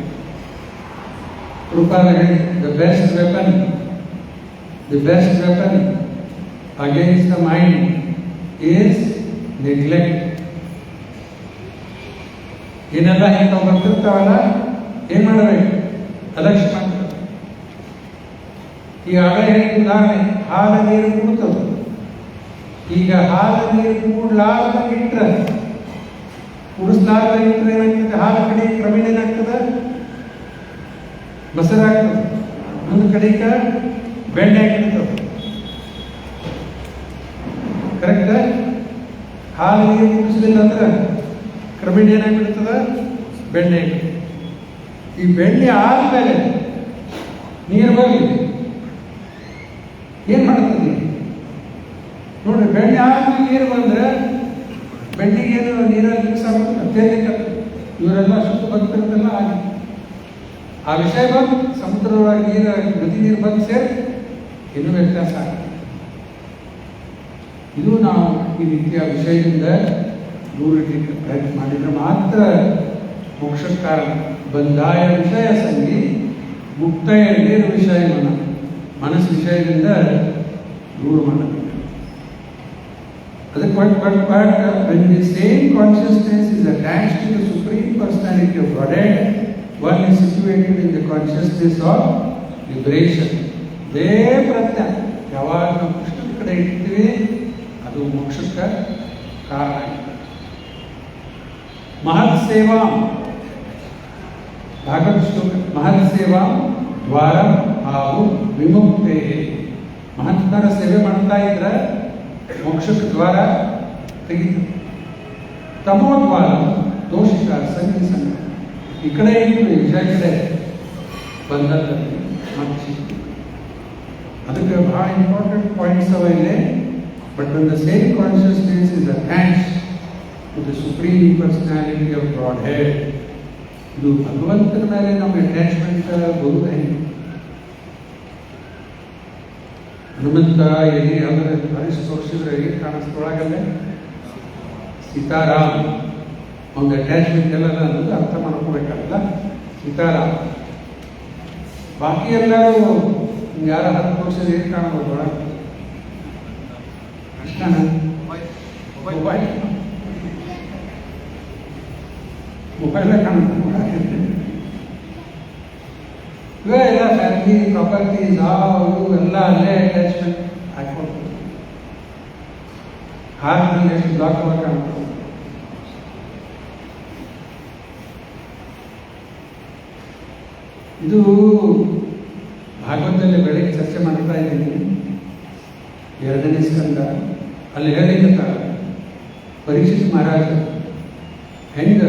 Speaker 1: ಕೃಪಾಲ ಹೇಳಿ, the best weapon against the mind is neglect. ಏನೆಲ್ಲ ಹಿಂಗೆ ನಾವು ಬರ್ತಿರ್ತಾವಲ್ಲ, ಏನ್ ಮಾಡಬೇಕು, ಅಲಕ್ಷ್ಯ ಮಾಡ್ತಾರೆ. ಈಗ ಆಗ ಹೇಳಿದ ಉದಾಹರಣೆ, ಹಾಲ ನೀರು ಕೂಡ್ತದೆ. ಈಗ ಹಾಲ ನೀರು ಕೂಡ್ಲಾರ್ದಂಗೆ ಇಟ್ರೆ, ಕುಡಿಸ್ಲಾರ್ದ ಇಟ್ಟರೆ ಏನಾಗ್ತದೆ, ಹಾಲ ಕಡೆ ಕ್ರಮೇಣ ಏನಾಗ್ತದೆ, ಮೊಸರಾಗ್ತದೆ. ಒಂದು ಕಡೆಗ ಬೆಣ್ಣೆ ಆಗಿರ್ತದೆ. ಕರೆಕ್ಟ್? ಹಾಲು ನೀರು ಕುಡಿಸಲಿಲ್ಲ ಅಂದ್ರೆ ಕ್ರಮೇಣ ಏನಾಗ್ಬಿಡ್ತದ, ಬೆಣ್ಣೆ. ಈ ಬೆಣ್ಣೆ ಆದ್ಮೇಲೆ ನೀರು ಬರಲಿ, ಏನ್ ಮಾಡ್ತದೆ ನೋಡ್ರಿ. ಬೆಣ್ಣೆ ಆದ್ಮೇಲೆ ನೀರು ಬಂದ್ರೆ ಬೆಣ್ಣಿಗೆ ಏನು ನೀರಲ್ಲಿ ಮಿಕ್ಸ್ ಆಗುತ್ತೆ, ತೇಲಿಕ್ಕೆ. ಇವರೆಲ್ಲ ಶುದ್ಧ ಭಕ್ತರದೆಲ್ಲ ಆಗಿ ಆ ವಿಷಯ ಬಂದು ಸಮುದ್ರದೊಳಗೆ ನೀರು, ನದಿ ನೀರು ಬಂದು ಸೇರಿ ಇನ್ನೂ ವ್ಯತ್ಯಾಸ ಆಗುತ್ತೆ. ಇದು ನಾವು ಈ ರೀತಿಯ ವಿಷಯದಿಂದ ದೂರಿಡಲಿಕ್ಕೆ ಪ್ರಯತ್ನ ಮಾಡಿದರೆ ಮಾತ್ರ ಮೋಕ್ಷಕ್ಕೆ ಕಾರಣ. ಬಂದಾಯ ವಿಷಯ ಸಂಗಿ ಮುಕ್ತಾಯ ನೀರು ವಿಷಯವನ್ನು ಮನಸ್ಸು ವಿಷಯದಿಂದ ದೂರ ಮಾಡಬೇಕು. ಅದಕ್ಕೆ when the same consciousness is attached to the Supreme Personality of Godhead, one is situated in the consciousness of liberation. They ಪ್ರಜ್ಞೆ ಯಾವಾಗ ನಾವು ಕೃಷ್ಣನ ಕಡೆ ಇಡ್ತೀವಿ, ಅದು ಮೋಕ್ಷಕ್ಕೆ ಕಾರಣ. ಮಹತ್ ಸೇವಾ ಭಾಗವತ ಶ್ಲೋಕ, ಮಹತ್ ಸೇವಾ ದ್ವಾರ ಹಾಗೂ ವಿಮುಕ್ತೆ. ಮಹತ್ತರ ಸೇವೆ ಮಾಡ್ತಾ ಇದ್ರೆ ಮೋಕ್ಷಕ್ಕೆ ದ್ವಾರ ತೆಗಿತು. ತಮೋದ್ವಾರ ದೋಷಿತ ಸಂಗಿ ಸಂಘ. ಈ ಕಡೆ ಇಟ್ಟು ವಿಷಯ ಕಡೆ ಬಂದದ್ದಲ್ಲಿ ಮಚ್ಚಿ. ಅದಕ್ಕೆ ಬಹಳ ಇಂಪಾರ್ಟೆಂಟ್ ಪಾಯಿಂಟ್ಸ್ ಅವ ಇಲ್ಲಿ. But when the same consciousness is attached to the Supreme Personality of Godhead, ಇದು ಭಗವಂತನ ಮೇಲೆ ನಮಗೆ ಅಟ್ಯಾಚ್ಮೆಂಟ್ ಬರುವುದು ಹೆಂಗೆ? ಹನುಮಂತ ಎಲ್ಲಿ ಯಾವ್ದಾರ ಹರಿಸಿ ತೋರಿಸಿದ್ರೆ ಹೇಗೆ ಕಾಣಿಸ್ತೊಳಗಲ್ಲೇ ಸೀತಾರಾಮ್ ಒಂದು ಅಟ್ಯಾಚ್ಮೆಂಟ್ ಎಲ್ಲ ಅನ್ನೋದು ಅರ್ಥ ಮಾಡ್ಕೋಬೇಕಲ್ಲ. ಸೀತಾರಾಮ್ ಬಾಕಿ ಎಲ್ಲರೂ ಯಾರ ಹತ್ತು ತೋರಿಸಿದ್ರೆ ಹೇಗೆ ಕಾಣಬಹುದು? ಒಳಗೆ ಕೃಷ್ಣನ ಮೊಬೈಲ್ ಕಾಣುತ್ತೆ. ಇವೆಲ್ಲ ಫ್ಯಾಮಿಲಿ ಪ್ರಾಪರ್ಟೀಸ್ ಇವು ಎಲ್ಲ ಅಲ್ಲೇ ಅಟ್ಯಾಚ್ಮೆಂಟ್ ಹಾಕೊಳ್ತಾರೆ. ಹಾರ್ಟ್ನಲ್ಲಿ ಎಷ್ಟು ಬ್ಲಾಕ್ ಕಾಣ್ತದೆ. ಇದು ಭಾಗವತದಲ್ಲಿ ಬೆಳಗ್ಗೆ ಚರ್ಚೆ ಮಾಡ್ತಾ ಇದ್ದೀನಿ. 2ನೇ ಸ್ಕಂದ ಅಲ್ಲಿ ಹೇಳಿದ ಪರೀಕ್ಷಿತ್ ಮಹಾರಾಜ ಹೆಂಗ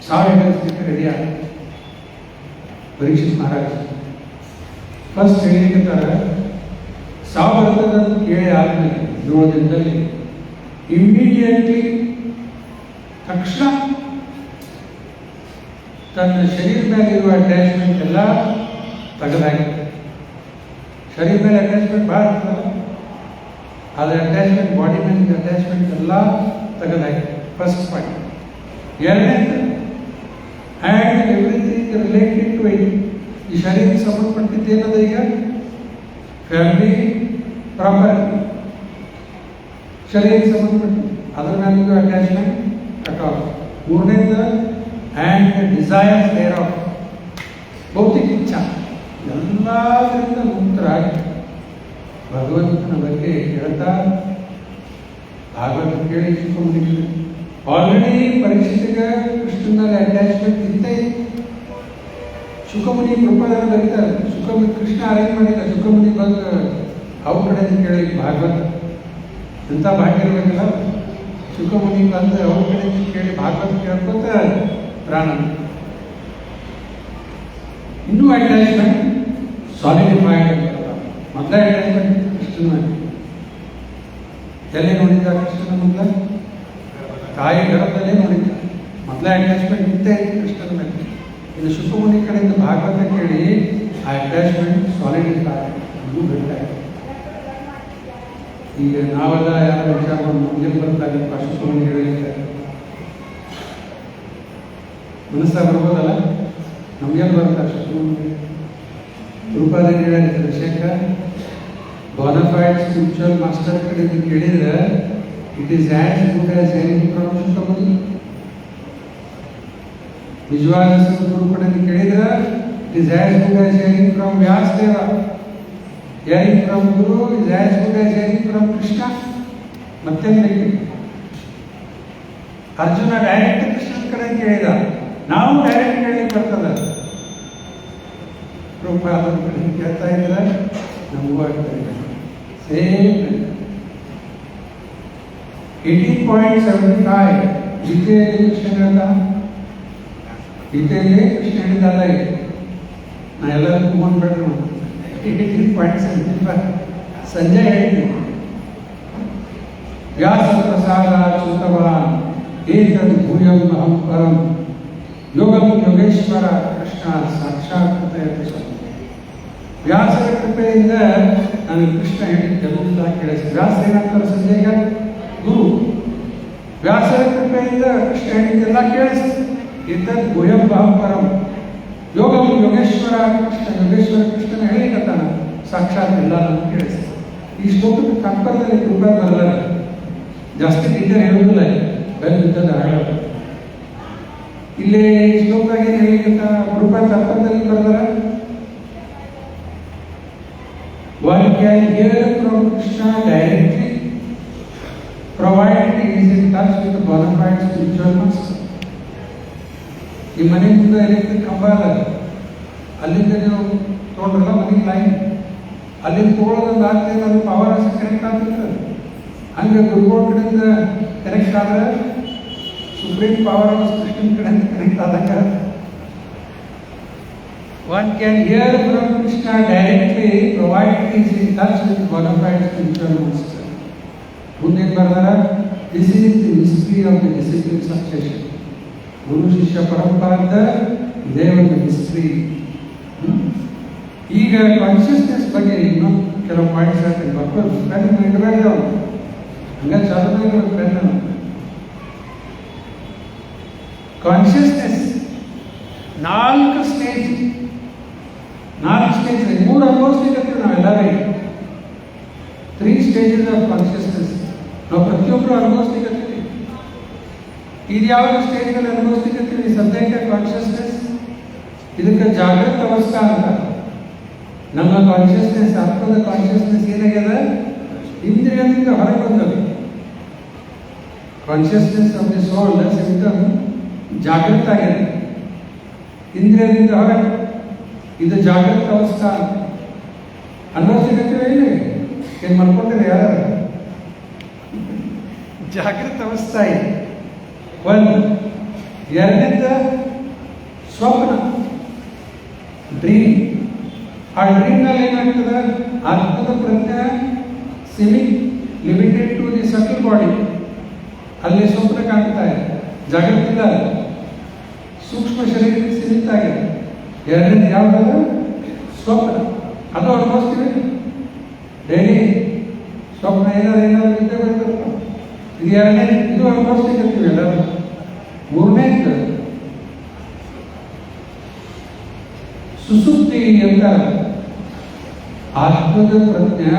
Speaker 1: ಸಾವು ರೆಡಿ ಆಗ. ಪರೀಕ್ಷಿತ್ ಮಹಾರಾಜ ಫಸ್ಟ್ ಹೇಳಿರ್ತಾರೆ, ಸಾವು ಬರ್ತದಂತ ಕೇಳಿ ಆದ್ಮೇಲೆ 7 ದಿನದಲ್ಲಿ ಇಮ್ಮಿಡಿಯೇಟ್ಲಿ ತಕ್ಷಣ ತನ್ನ ಶರೀರ ಮೇಲೆ ಇರುವ ಅಟ್ಯಾಚ್ಮೆಂಟ್ ಎಲ್ಲ ತೆಗೆದಾಗಿದೆ. ಶರೀರ ಮೇಲೆ ಅಟ್ಯಾಚ್ಮೆಂಟ್ ಭಾಳ ಇರ್ತಲ್ಲ, ಅದರ ಅಟ್ಯಾಚ್ಮೆಂಟ್ ಬಾಡಿ ಮೇಲೆ ಅಟ್ಯಾಚ್ಮೆಂಟ್ ಎಲ್ಲ ತೆಗೆದಾಗಿದೆ. First point. 2ನೇದು, and everything related to it ಈ ಶರೀರಕ್ಕೆ ಸಂಬಂಧಪಟ್ಟಿದ್ದು ಏನದ ಈಗ ಫ್ಯಾಮಿಲಿ ಪ್ರಾಪರ್ಟಿ ಶರೀರಕ್ಕೆ ಸಂಬಂಧಪಟ್ಟಿದ್ದು ಅದ್ರ ಮೇಲೆ ಅಟ್ಯಾಚ್ಮೆಂಟ್ ಕಟ್ ಆಫ್. ಮೂರನೇದು ಆ್ಯಂಡ್ ಡಿಸೈರ್ ದೇರ್ ಆಫ್ ಭೌತಿಕ ಇಚ್ಛಾ ಎಲ್ಲದರಿಂದ ಮುಕ್ತರಾಗಿ ಭಗವಂತನ ಬಗ್ಗೆ ಹೇಳ್ತಾ ಭಾಗವತ ಕೇಳಿ ತಿಳ್ಕೊಂಡಿದ್ದೀವಿ. ಆಲ್ರೆಡಿ ಪರೀಕ್ಷೆಗೆ ಕೃಷ್ಣನಲ್ಲಿ ಅಟ್ಯಾಚ್ಮೆಂಟ್ ಇದ್ದೇ ಶುಕಮುನಿ ಕೃಪಾ ಬರೀತಾರೆ. ಶುಕಮುನಿ ಕೃಷ್ಣ ಅರೇಂಜ್ ಮಾಡಿದ ಶುಕಮುನಿ ಬಂದು ಅವ್ರ ಕಡೆಯಿಂದ ಕೇಳಿ ಭಾಗವತ ಎಂಥ ಭಾಗ್ಯ ಇರಬೇಕಲ್ಲ. ಶುಕಮುನಿ ಬಂದು ಅವ್ರ ಕಡೆಯಿಂದ ಕೇಳಿ ಭಾಗವತ ಕೇಳ್ಕೊತ ಪ್ರಾಣ ಇನ್ನೂ ಅಟ್ಯಾಚ್ಮೆಂಟ್ ಸಾಲಿಡಿಫೈಡ್. ಮೊದಲೇ ಅಟ್ಯಾಚ್ಮೆಂಟ್ ಕೃಷ್ಣನ ಎಲ್ಲಿ ನೋಡಿದ್ದ ಕೃಷ್ಣನ ಮೊದಲ ತಾಯಿ ಗರ್ಭದಲ್ಲೇ ನೋಡಿದ್ದ. ಮೊದಲೇ ಅಟ್ಯಾಚ್ಮೆಂಟ್ ಇದ್ದೇ ಕೃಷ್ಣನ ಮೇಲೆ. ಇನ್ನು ಶುಕಮುನಿ ಕಡೆಯಿಂದ ಭಾಗವತ ಕೇಳಿ ಆ ಅಟ್ಯಾಚ್ಮೆಂಟ್ ಸಾಲಿಡಿಫೈ ಇನ್ನೂ ಬೇಕಾಗಿದೆ. ಈಗ ನಾವೆಲ್ಲ ಯಾರು ವಿಚಾರ ಮಾಡಿ ಮುಂದೆ ಬರ್ತಾಗಪ್ಪ ಶುಕಮುನಿ ಹೇಳಿದ್ರೆ ಮನಸ್ಸಾಗ ಬರ್ಬೋದಲ್ಲ. ನಮ್ಗೇನು ಬರ್ತಾರೆ ಶುಕಮುನಿ ರೂಪಾದೇವಿ ಹೇಳಿದ್ರೆ ಶೇಖರ್ ಬೋನಫೈಡ್ ಸ್ಪಿರಿಚುವಲ್ ಮಾಸ್ಟರ್ ಕಡೆಯಿಂದ ಕೇಳಿದ್ರೆ it is as good as any from Shukamuni. ನಿಜವಾದ ಗುರು ಕಡೆಯಿಂದ ಕೇಳಿದ್ರೆ it is as good as any from Vyasadeva. Any from guru is as good as any from Krishna. ಮತ್ತೇನು ಬೇಕು? ಅರ್ಜುನ ಡೈರೆಕ್ಟ್ ಕೃಷ್ಣನ ಕಡೆ ಕೇಳಿದ, ನಾವು ಡೈರೆಕ್ಟ್ ಕೇಳಿ ಬರ್ತದ. ರೂಪಾದ ಕಡೆ ಕೇಳ್ತಾ ಇದ್ರೆ ನಮಗೂ ಆಗ್ತಾ ಇದೆ ಸೇಮ್. 18.75 ಗೀತೆಯಲ್ಲಿ ಕೃಷ್ಣ ಹೇಳ್ದ. ಗೀತೆಯಲ್ಲಿ ಕೃಷ್ಣ ಹೇಳಿದ್ದಲ್ಲ. ನಾ ಎಲ್ಲರೂ ಕುಮಾರ್ಬೇಡ್ರಿ. 18.75 ಸಂಜೆ ಹೇಳಿದ್ದೆ. ವ್ಯಾಸ ಪ್ರಸಾದ ಚ್ಯುತವಾನ್ ಏತದ್ ಭೂಯಂ ಅಹಂ ಪರಂ ಯೋಗಂ ಯೋಗೇಶ್ವರ ಕೃಷ್ಣ ಸಾಕ್ಷಾತ್ ವ್ಯಾಸರ ಕೃಪೆಯಿಂದ ನನಗೆ ಕೃಷ್ಣ ಹೇಳಿದ್ದೆಲ್ಲ ಕೇಳಿಸಿ. ವ್ಯಾಸ ಏನಂತಾರೆ ಸಂಜೆಗ? ಗುರು. ವ್ಯಾಸರ ಕೃಪೆಯಿಂದ ಕೃಷ್ಣ ಹೇಳಿದ್ದೆಲ್ಲ ಕೇಳಿಸಿ. ಏತದ್ ಭೂಯಂ ಅಹಂ ಪರಂ ಯೋಗಂ ಯೋಗೇಶ್ವರ ಕೃಷ್ಣ ಯೋಗೇಶ್ವರ ಕೃಷ್ಣನ ಹೇಳಿಕತ್ತಾನ ಸಾಕ್ಷಾತ್ ಎಲ್ಲ ನನಗೆ ಕೇಳಿಸಿ. ಈ ಶ್ಲೋಕಕ್ಕೆ ಕಂಪದಲ್ಲಿ ಕೃಪೆ ಬರಲ್ಲ. ಜಾಸ್ತಿ ಟೀಚರ್ ಹೇಳುವುದಿಲ್ಲ. ಬೆಲ್ಲಿದ್ದದ ಹೇಳೋದು ಇಲ್ಲಿ ಶ್ಲೋಕದಾಗ ಏನು ಹೇಳಿಕತ್ತ ಕೃಪಾ ತತ್ವದಲ್ಲಿ ಬರೆದಾರ. One can hear from Krishna directly, provided he is in touch with the bona fide spiritual master. ಈ ಮನೆ ಮುಂದೆ ಎಲೆಕ್ಟ್ರಿಕ್ ಕಂಬ ಅಲ್ಲ, ಅಲ್ಲಿಂದ ನೀವು ತೊಗೊಂಡ್ರಲ್ಲ ಮನೆಗೆ ಲೈನ್, ಅಲ್ಲಿಂದ ತೊಗೊಳೋದೊಂದು ಆಗ್ತದೆ, ಅದು ಪವರ್ ಕನೆಕ್ಟ್ ಆಗ್ತಿರ್ತದೆ. ಹಂಗೆ ಗುರುಗಳ ಕಡೆಯಿಂದ ಕನೆಕ್ಟ್ ಆದ್ರೆ ಸುಪ್ರೀಂ ಪವರ್ ಕೃಷ್ಣನ ಕಡೆಯಿಂದ ಕನೆಕ್ಟ್ ಆದಾಗ one can hear from Krishna directly provided he is in touch with bona fide spiritual master. ಮುಂದೆ ಬರ್ದಾರ this is the mystery of the disciple succession. ಗುರು ಶಿಷ್ಯ ಪರಂಪರಾದ ಇದೇ ಒಂದು ಮಿಸ್ಟ್ರಿ. ಈಗ ಕಾನ್ಷಿಯಸ್ನೆಸ್ ಬಗ್ಗೆ ಇನ್ನೊಂದು ಕೆಲವು ಪಾಯಿಂಟ್ಸ್ ಹೇಳ್ತೀನಿ. ಬರ್ಬೋದು ಪೆನ್ ಇಡಬೇಡ, ಹಂಗ ಚಾಲು ಪೆನ್. ಕಾನ್ಷಿಯಸ್ನೆಸ್ 4 ಸ್ಟೇಜ್, 3 ಅನುಭವಿಸ್ಲಿಕ್ಕೆ ನಾವೆಲ್ಲರೂ 3 ಸ್ಟೇಜಸ್ ಆಫ್ ಕಾನ್ಷಿಯಸ್ನೆಸ್ ನಾವು ಪ್ರತಿಯೊಬ್ಬರು ಅನುಭವಿಸ್ಲಿಕ್ಕೆ. ಇದು ಯಾವ ಸ್ಟೇಜ್ನಲ್ಲಿ ಅನುಭವಿಸ್ಲಿಕ್ಕೆ? ಸದ್ಯಕ್ಕೆ ಕಾನ್ಷಿಯಸ್ನೆಸ್, ಇದಕ್ಕೆ ಜಾಗೃತ ಅವಸ್ಥಾ ಅಂತ. ನಮ್ಮ ಕಾನ್ಷಿಯಸ್ನೆಸ್, ಆತ್ಮದ ಕಾನ್ಷಿಯಸ್ನೆಸ್ ಏನಾಗ್ಯದ? ಇಂದ್ರಿಯದಿಂದ ಹೊರಗೆ ಬಂದದ್ದು. Consciousness of the soul system ಜಾಗೃತ ಆಗಿದೆ, ಇಂದ್ರಿಯದಿಂದ ಹೊರಗೆ. ಇದು ಜಾಗೃತ ಅವಸ್ಥಾ ಅನುಭವಿಸ್ಲಿಕ್ಕೆ. ಇಲ್ಲಿ ಏನು ಮಾಡ್ಕೊಂಡಿರಿ ಯಾರು? ಜಾಗೃತ ಅವಸ್ಥಾ ಇದೆ ಒಂದು. ಎರಡನೇದ ಸ್ವಪ್ನ, ಡ್ರೀಮ್. ಆ ಡ್ರೀಮ್ನಲ್ಲಿ ಏನಾಗ್ತದೆ? ಆತ್ಮದ ಪ್ರಜ್ಞೆ limited to the subtle body, ಅಲ್ಲಿ ಸ್ವಪ್ನ ಕಾಣ್ತಾ ಇದೆ, ಜಾಗೃತ ಇಲ್ಲ. ಸೂಕ್ಷ್ಮ ಶರೀರಕ್ಕೆ ಸೀಮಿತ ಆಗಿದೆ. ಎರಡನೇದು ಯಾವುದಲ್ಲ? ಸ್ವಪ್ನ. ಅದು ಅನುಭವಿಸ್ತೀವಿ ಡೈಲಿ. ಸ್ವಪ್ನ ಏನಾದ್ರು ಇದ್ದೇ ಬರ್ತದೆ. ಇದು ಎರಡನೇ, ಇದು ಅನುಭವಿಸ್ಲಿಕ್ಕೆ ಎಲ್ಲರೂ. ಮೂರನೇದು ಸುಸುಪ್ತಿ ಅಂತ ಆತ್ಮದ ಪ್ರಜ್ಞೆ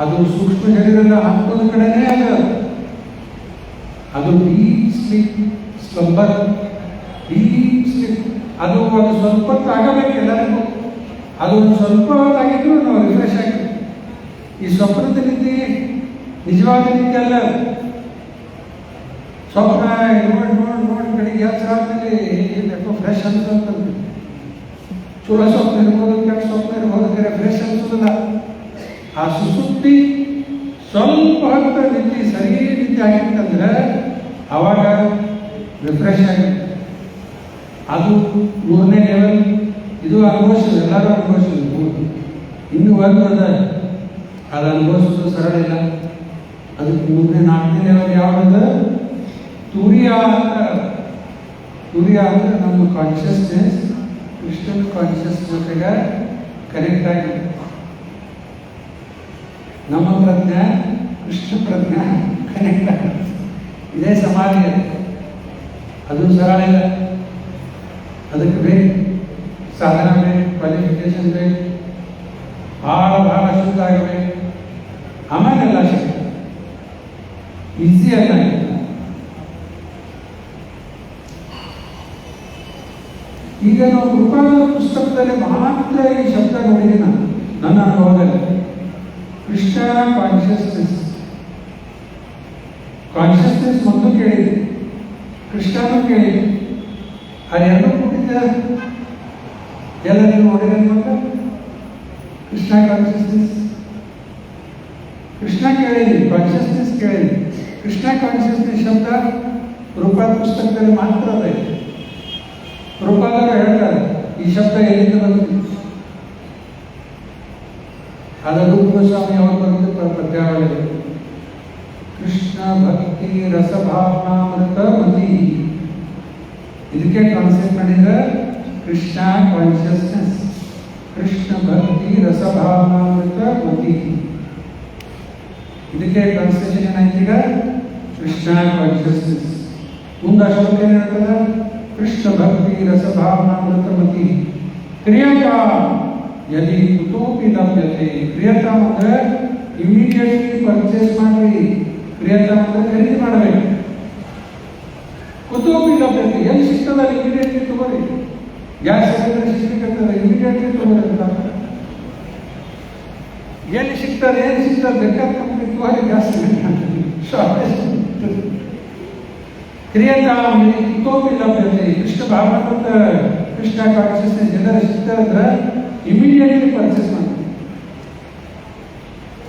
Speaker 1: ಅದು ಸೂಕ್ಷ್ಮ ಶರೀರದ ಆತ್ಮದ ಕಡೆನೇ ಅದ. ಅದು deep sleep, slumber, deep sleep. ಅದು ಸ್ವಲ್ಪ ಹೊತ್ತು ಆಗಬೇಕು ಎಲ್ಲರಿಗೂ. ಅದು ಒಂದು ಸ್ವಲ್ಪ ಹೊತ್ತಾಗಿದ್ರು ನಾವು ರಿಫ್ರೆಶ್ ಆಗ್ತೀವಿ. ಈ ಸ್ವಪ್ನದ ನಿದ್ದೆ ನಿಜವಾದ ನಿದ್ದೆ ಅಲ್ಲ. ಸ್ವಪ್ನ ನೋಡಿ ಬೆಳಿಗ್ಗೆ ಆದ್ಮೇಲೆ ಯಾಕೋ ಫ್ರೆಶ್ ಅನ್ಸಂತಂದ್ರೆ ಚಲೋ ಸ್ವಪ್ನ ಇರ್ಬೋದು, ಕೆಟ್ಟ ಸ್ವಪ್ನ ಇರ್ಬೋದು, ಬೇರೆ ಫ್ರೆಶ್ ಅನ್ಸೋದಿಲ್ಲ. ಆ ಸುಸುಪ್ತಿ ಸ್ವಲ್ಪ ಹೊತ್ತು ನಿದ್ದೆ ಸರಿ ನಿದ್ದೆ ಆಗಿತ್ತಂದ್ರೆ ಅವಾಗ ರಿಫ್ರೆಶ್ ಆಗುತ್ತೆ. ಅದು 3ನೇ ಲೆವೆಲ್. ಇದು ಅನುಭವಿಸೋದು, ಎಲ್ಲರೂ ಅನುಭವಿಸೋದು. ಇನ್ನೂ ಒಂದು ಅದ, ಅದು ಅನುಭವಿಸೋದು ಸರಳ ಇಲ್ಲ. ಅದಕ್ಕೆ 3ನೇ 4ನೇ ಲೆವೆಲ್ ಯಾವ್ದು? ತುರಿಯ ಅಂತ. ತುರಿಯ ಅಂದ್ರೆ ನಮ್ಮ ಕಾನ್ಷಿಯಸ್ನೆಸ್ ಕ್ರಿಸ್ಟಲ್ ಕಾನ್ಷಿಯಸ್ ಜೊತೆಗೆ ಕನೆಕ್ಟ್ ಆಗಿದೆ. ನಮ್ಮ ಪ್ರಜ್ಞೆ ಕೃಷ್ಣ ಪ್ರಜ್ಞೆ ಕನೆಕ್ಟ್ ಆಗುತ್ತೆ. ಇದೇ ಸಮಾಧಿ. ಅದು ಸರಳ ಇಲ್ಲ. ಅದಕ್ಕೆ ಬೇಕು ಸಾಧನ, ಬೇಕು ಕ್ವಾಲಿಫಿಕೇಶನ್, ಬೇಕು ಭಾಳ ಶುದ್ಧ ಆಗಬೇಕು. ಆಮೇಲೆಲ್ಲ ಶಕ್ತಿ ಈಸಿ ಅಲ್ಲ. ಈಗ ನಾವು ಕೃಪಾನಂದ ಪುಸ್ತಕದಲ್ಲಿ ಮಾತ್ರ ಈ ಶಬ್ದ ನೋಡಿದ್ದೀನಿ ನಾನು, ನನ್ನ ಅನುಭವದಲ್ಲಿ. ಕೃಷ್ಣ ಕಾನ್ಷಿಯಸ್ನೆಸ್ ಮೊದಲು ಕೇಳಿದ್ದೆ, ಕೃಷ್ಣನೂ ಕೇಳಿದ್ದೆ. ಅದೆಲ್ಲೂ ಕೊಟ್ಟಿದ್ದ ಎಲ್ಲ ನೀವು ನೋಡಿದ್ರೆ ಮತ್ತೆ ಕೃಷ್ಣ ಕಾನ್ಷಿಯಸ್ನೆಸ್, ಕೃಷ್ಣ ಕೇಳಿದ್ವಿ, ಕಾನ್ಷಿಯಸ್ನೆಸ್ ಕೇಳಿದ್ವಿ. ಕೃಷ್ಣ ಕಾನ್ಷಿಯಸ್ನೆಸ್ ಶಬ್ದ ರೂಪಾದ ಪುಸ್ತಕದಲ್ಲಿ ಮಾತ್ರ ಅದ. ರೂಪಾದವರು ಹೇಳ್ತಾರೆ ಈ ಶಬ್ದ ಎಲ್ಲಿಂದ ಬಂದಿದೆ. ಅದ ರೂಪ ಗೋಸ್ವಾಮಿ ಅವರು ಬರೆದ ಪದ್ಯಾವಳಿ. ಕೃಷ್ಣ ಭಕ್ತಿ ರಸಭಾವನಾಮೃತ ಮತಿ, ಇದಕ್ಕೆ ಕಾನ್ಸೆಪ್ಟ್ ಮಾಡಿದ್ರೆ ಕೃಷ್ಣ ಕಾನ್ಷಿಯಸ್ನೆಸ್, ಕೃಷ್ಣ ಭಕ್ತಿ ರಸಭಾವನಾಮೃತ ಮತಿ. ಇದಕ್ಕೆ ಟ್ರಾನ್ಸ್ಲೇಷನ್ ಏನಾಯ್ತು ಈಗ? ಕೃಷ್ಣ ಕಾನ್ಷಿಯಸ್ನೆಸ್. ಮುಂದೆ ಶ್ಲೋಕ ಏನ್ ಹೇಳ್ತದ? ಕೃಷ್ಣ ಭಕ್ತಿ ರಸಭಾವನಾಮೃತ ಮತಿ ಕ್ರಿಯತಾ ಯದಿ ಕುತೋಪಿ ಲಭ್ಯತೆ. ಕ್ರಿಯತಾ ಅಂದ್ರೆ ಇಮಿಡಿಯೇಟ್ಲಿ ಪರ್ಚೇಸ್ ಮಾಡಿ. ಕ್ರಿಯತಾ ಅಂದ್ರೆ ಖರೀದಿ ಮಾಡಬೇಕು. ಕುತೋಪಿ ಲಭ್ಯತೆ ಎಲ್ಲಿ ಸಿಗ್ತದ ಇಮಿಡಿಯೇಟ್ಲಿ ತಗೋರಿ. ಗ್ಯಾಸ್ ಸಿಲಿಂಡರ್ ಸಿಗ್ಬೇಕಂತಂದ್ರೆ ಇಮಿಡಿಯೇಟ್ಲಿ ತಗೋರಿ. ಎಲ್ಲಿ ಸಿಗ್ತದೆ, ಏನು ಸಿಗ್ತದೆ ಬೇಕಾದ ಕಂಪ್ನಿ ತಗೋರಿ. Gas cylinder shortage. ಕ್ರಿಯತಾ ಕುತೋಪಿ ಲಭ್ಯತೆ. ಕೃಷ್ಣ ಭಾವನಾಮೃತ ಕೃಷ್ಣ ಕಾನ್ಷಿಯಸ್ನೆಸ್ ಎಲ್ಲರೂ ಸಿಗ್ತದಂದ್ರೆ ಇಮಿಡಿಯೇಟ್ಲಿ ಪರ್ಚೇಸ್ ಮಾಡ್ತೀವಿ.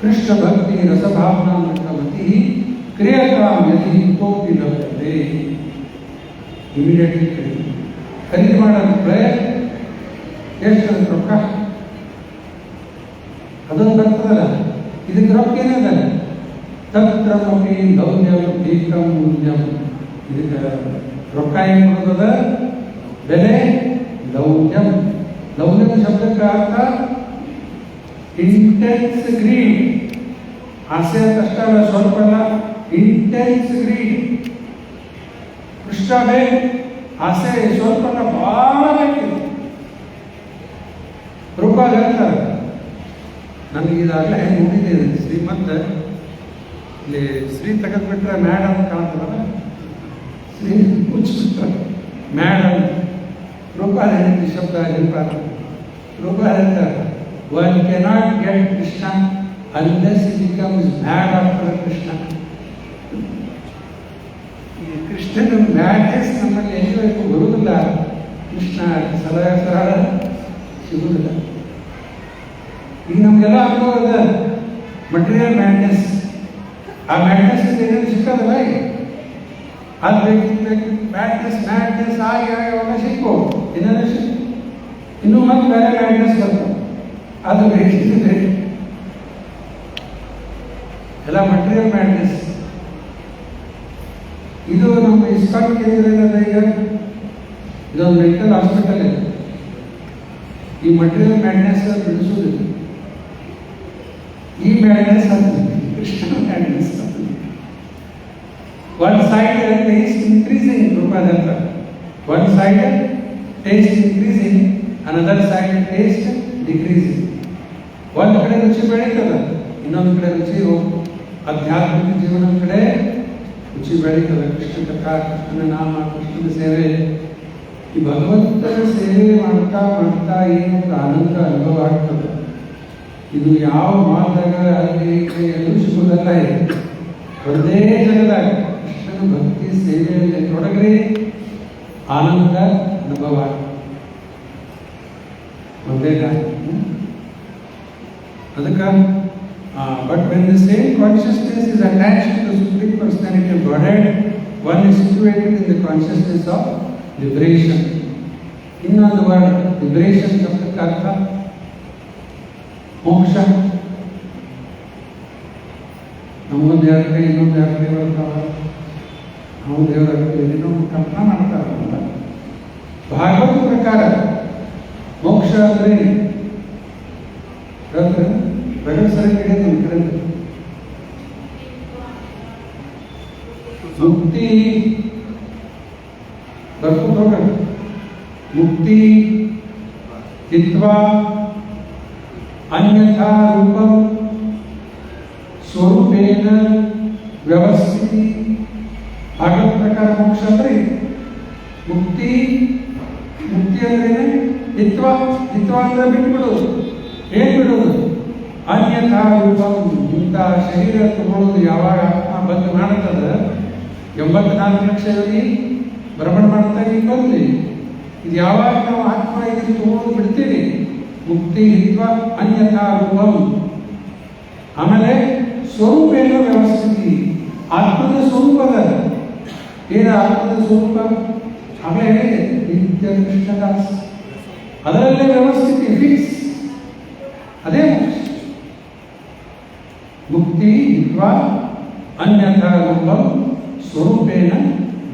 Speaker 1: ಕೃಷ್ಣ ಭಕ್ತಿ ರಸಭಾವನಾಮೃತ ಮತಿ ಕ್ರಿಯತಾಂ ಯದಿ ಕುತೋಪಿ ಲಭ್ಯತೆ. ಇಮಿಡಿಯೇಟ್ಲಿ ಖರೀದಿ ಮಾಡೋದ್ರೆ ಎಷ್ಟು ರೊಕ್ಕ ಅದೊಂದು ಬರ್ತದಲ್ಲ. ಇದಕ್ಕೆ ರೊಕ್ಕ ಏನದ? ತತ್ರಮಪಿ ಲೌಲ್ಯಂ ಏಕಂ ಮೂಲ್ಯಂ. ಇದಕ್ಕೆ ರೊಕ್ಕ ಏನು ಕೊಡೋದ? ಬೆಲೆ ಲೌಲ್ಯಂ. ಲೌಲ್ಯಂ ಶಬ್ದಕ್ಕೆ ಅರ್ಥ ಇಂಟೆನ್ಸ್ ಗ್ರೀಡ್. ಆಸೆ ಕಷ್ಟ ಅಲ್ಲ, ಸ್ವಲ್ಪ ಅಲ್ಲ, ಇಂಟೆನ್ಸ್ ಗ್ರೀಡ್. ಕೃಷ್ಣ ಬೇಕು, ಆಸೆ ಸ್ವಲ್ಪ ಅಲ್ಲ, ಬಹಳ ಬೇಕಿದೆ. ರೂಪಾಯಿ ಹೇಳ್ತಾರೆ. ನನಗೆ ಇದಾಗಲೇ ನೋಡಿದ್ದೇನೆ ಶ್ರೀಮಂತ ಇಲ್ಲಿ ಶ್ರೀ ತೆಗೆದ್ಬಿಟ್ರೆ ಮ್ಯಾಡಮ್ ಕಾಣ್ತದಲ್ಲ, ಶ್ರೀ ಮುಚ್ಚಿಬಿಟ್ರೆ ಮ್ಯಾಡಮ್. ರೂಪಾಯಿ ಹೇಳಿದ ಶಬ್ದ ನೆನಪಾಗ. ರೂಪಾಯಿ ಹೇಳ್ತಾರೆ, one cannot get Krishna unless it becomes mad after Krishna. ಈ ಕೃಷ್ಣನ ಮ್ಯಾಡ್ನೆಸ್ ನಮ್ಮಲ್ಲಿ ಎಲ್ಲಿವರೆಗೂ ಬರುವುದಿಲ್ಲ, ಕೃಷ್ಣ ಸರಳ ಸಿಗುವುದಿಲ್ಲ. ಈಗ ನಮಗೆಲ್ಲ ಅನುಭವ ಅದ ಮಟೀರಿಯಲ್ ಮ್ಯಾಡ್ನೆಸ್. ಆ ಮ್ಯಾಡ್ನೆಸ್ ಏನೇನು ಸಿಕ್ಕದಲ್ಲ, ಈಗ ಅದು ಬೇಕು ಮ್ಯಾಡ್ನೆಸ್ ಆಗಿ ಅವಾಗ ಸಿಕ್ಕು ಏನಾದ್ರು ಸಿಕ್ಕು. ಇನ್ನೂ ಮತ್ತೆ ಬೇರೆ ಮ್ಯಾಡ್ನೆಸ್ ಬರ್ತದೆ, ಅದು ಬೇಕಿದ್ರೆ ಎಲ್ಲ ಮಟೀರಿಯಲ್ ಮ್ಯಾಡ್ನೆಸ್. ಇದು ನಮ್ಮ ಇಸ್ಕಾನ್ ಕೇಂದ್ರ ಏನದ ಈಗ, ಇದೊಂದು ಮೆಂಟಲ್ ಹಾಸ್ಪಿಟಲ್ ಇದೆ. ಈ ಮಟೀರಿಯಲ್ ಮ್ಯಾಡ್ನೆಸ್ ಬಿಡಿಸೋದಿಲ್ಲ. ಈ ಮ್ಯಾಡ್ನೆಸ್ ಆಗ್ತದೆ, ಕೃಷ್ಣ ಮ್ಯಾಡ್ನೆಸ್ ಆಗ್ತದೆ. ಒನ್ ಸೈಡ್ ಟೇಸ್ಟ್ ಇನ್ಕ್ರೀಸಿಂಗ್ ರೂಪಾಯಿ ಅಂತ, one side taste increasing, another side taste decreases. ಒಂದು ಕಡೆ ರುಚಿ ಬೆಳೀತದ, ಇನ್ನೊಂದು ಕಡೆ ರುಚಿ ಆಧ್ಯಾತ್ಮಿಕ ಜೀವನದ ಕಡೆ ರುಚಿ ಬೆಳೀತದ. ಕೃಷ್ಣ ಕಥಾ, ಕೃಷ್ಣನ ನಾಮ, ಕೃಷ್ಣನ ಸೇವೆ, ಈ ಭಗವಂತನ ಸೇವೆ ಮಾಡ್ತಾ ಮಾಡ್ತಾ ಏನೊಂದು ಆನಂದ ಅನುಭವ ಆಗ್ತದೆ. ಇದು ಯಾವ ಮಾರ್ಗದಾಗ ಅಲ್ಲಿ ಎಲ್ಲೂ ಸಿಗೋದಲ್ಲ. ಇದೆ ಒಂದೇ ಜಗದಾಗ ಕೃಷ್ಣನ ಭಕ್ತಿ ಸೇವೆಯಲ್ಲಿ ತೊಡಗ್ರಿ, ಆನಂದ ಅನುಭವ ಒಂದೇ ದಾರಿ. ಅದಕ್ಕೆ but when the same consciousness is attached to the supreme personality of Godhead, one is situated in the consciousness of liberation. ಇನ್ನೊಂದು ವರ್ಡ್ ಲಿಬರೇಷನ್ ಶಬ್ದಕ್ಕೆ ಅರ್ಥ ಮೋಕ್ಷ. ನಮಗೊಂದು ಯಾರ ಕೈ ಇನ್ನೊಂದು ಯಾರ ಕೈ ಬರ್ತಾವ, ನಾವು ದೇವರ ಏನೋ ಕಲ್ಪನಾ ಮಾಡ್ತಾರಲ್ಲ. ಭಾಗವತ ಪ್ರಕಾರ ಮೋಕ್ಷ ಅಂದ್ರೆ ಪ್ರಗತಿಸರ ಕೇಳಿದ ಮುಕ್ತಿ ಬರ್ಕೊಂಡು ಹೋಗ. ಮುಕ್ತಿ ಹಿತ್ವಾ ಅನ್ಯಥಾ ರೂಪಂ ಸ್ವರೂಪೇನ ವ್ಯವಸ್ಥಿತಿ. ಭಾಗವತ ಪ್ರಕಾರ ಮೋಕ್ಷ ಅಂದ್ರೆ ಮುಕ್ತಿ. ಮುಕ್ತಿ ಅಂದ್ರೆ ಹಿತ್ವ. ಹಿತ್ವ ಅಂದ್ರೆ ಬಿಟ್ಬಿಡೋದು. ಏನ್ ಬಿಡೋದು? ಅನ್ಯಥಾ ರೂಪಂ. ಇಂಥ ಶರೀರ ತಗೊಳ್ಳೋದು ಯಾವಾಗ ಆತ್ಮ ಬಂದು ಮಾಡ್ತದ, 84 ಲಕ್ಷ ಯೋಗಿ ಭ್ರಮಣ ಮಾಡ್ತಾ ಬಂದ್ವಿ. ಇದು ಯಾವಾಗ ನಾವು ಆತ್ಮ ಇದನ್ನು ತಗೊಂಡು ಬಿಡ್ತೀವಿ, ಮುಕ್ತಿ ಹಿತ್ವ ಅನ್ಯಥಾ ರೂಪಂ. ಆಮೇಲೆ ಸ್ವರೂಪೇನ ವ್ಯವಸ್ಥಿತಿ. ಆತ್ಮದ ಸ್ವರೂಪದ ಏನ ಆತ್ಮದ ಸ್ವರೂಪ ಆಮೇಲೆ ನಿತ್ಯ ಕೃಷ್ಣದಾಸ್, ಅದರಲ್ಲೇ ವ್ಯವಸ್ಥಿತಿ ಫಿಕ್ಸ್. ಅದೇ ಮೋಕ್ಷ. ಮುಕ್ತಿ ಹಿತ್ವಾ ಅನ್ಯಥಾ ರೂಪಂ ಸ್ವರೂಪೇನ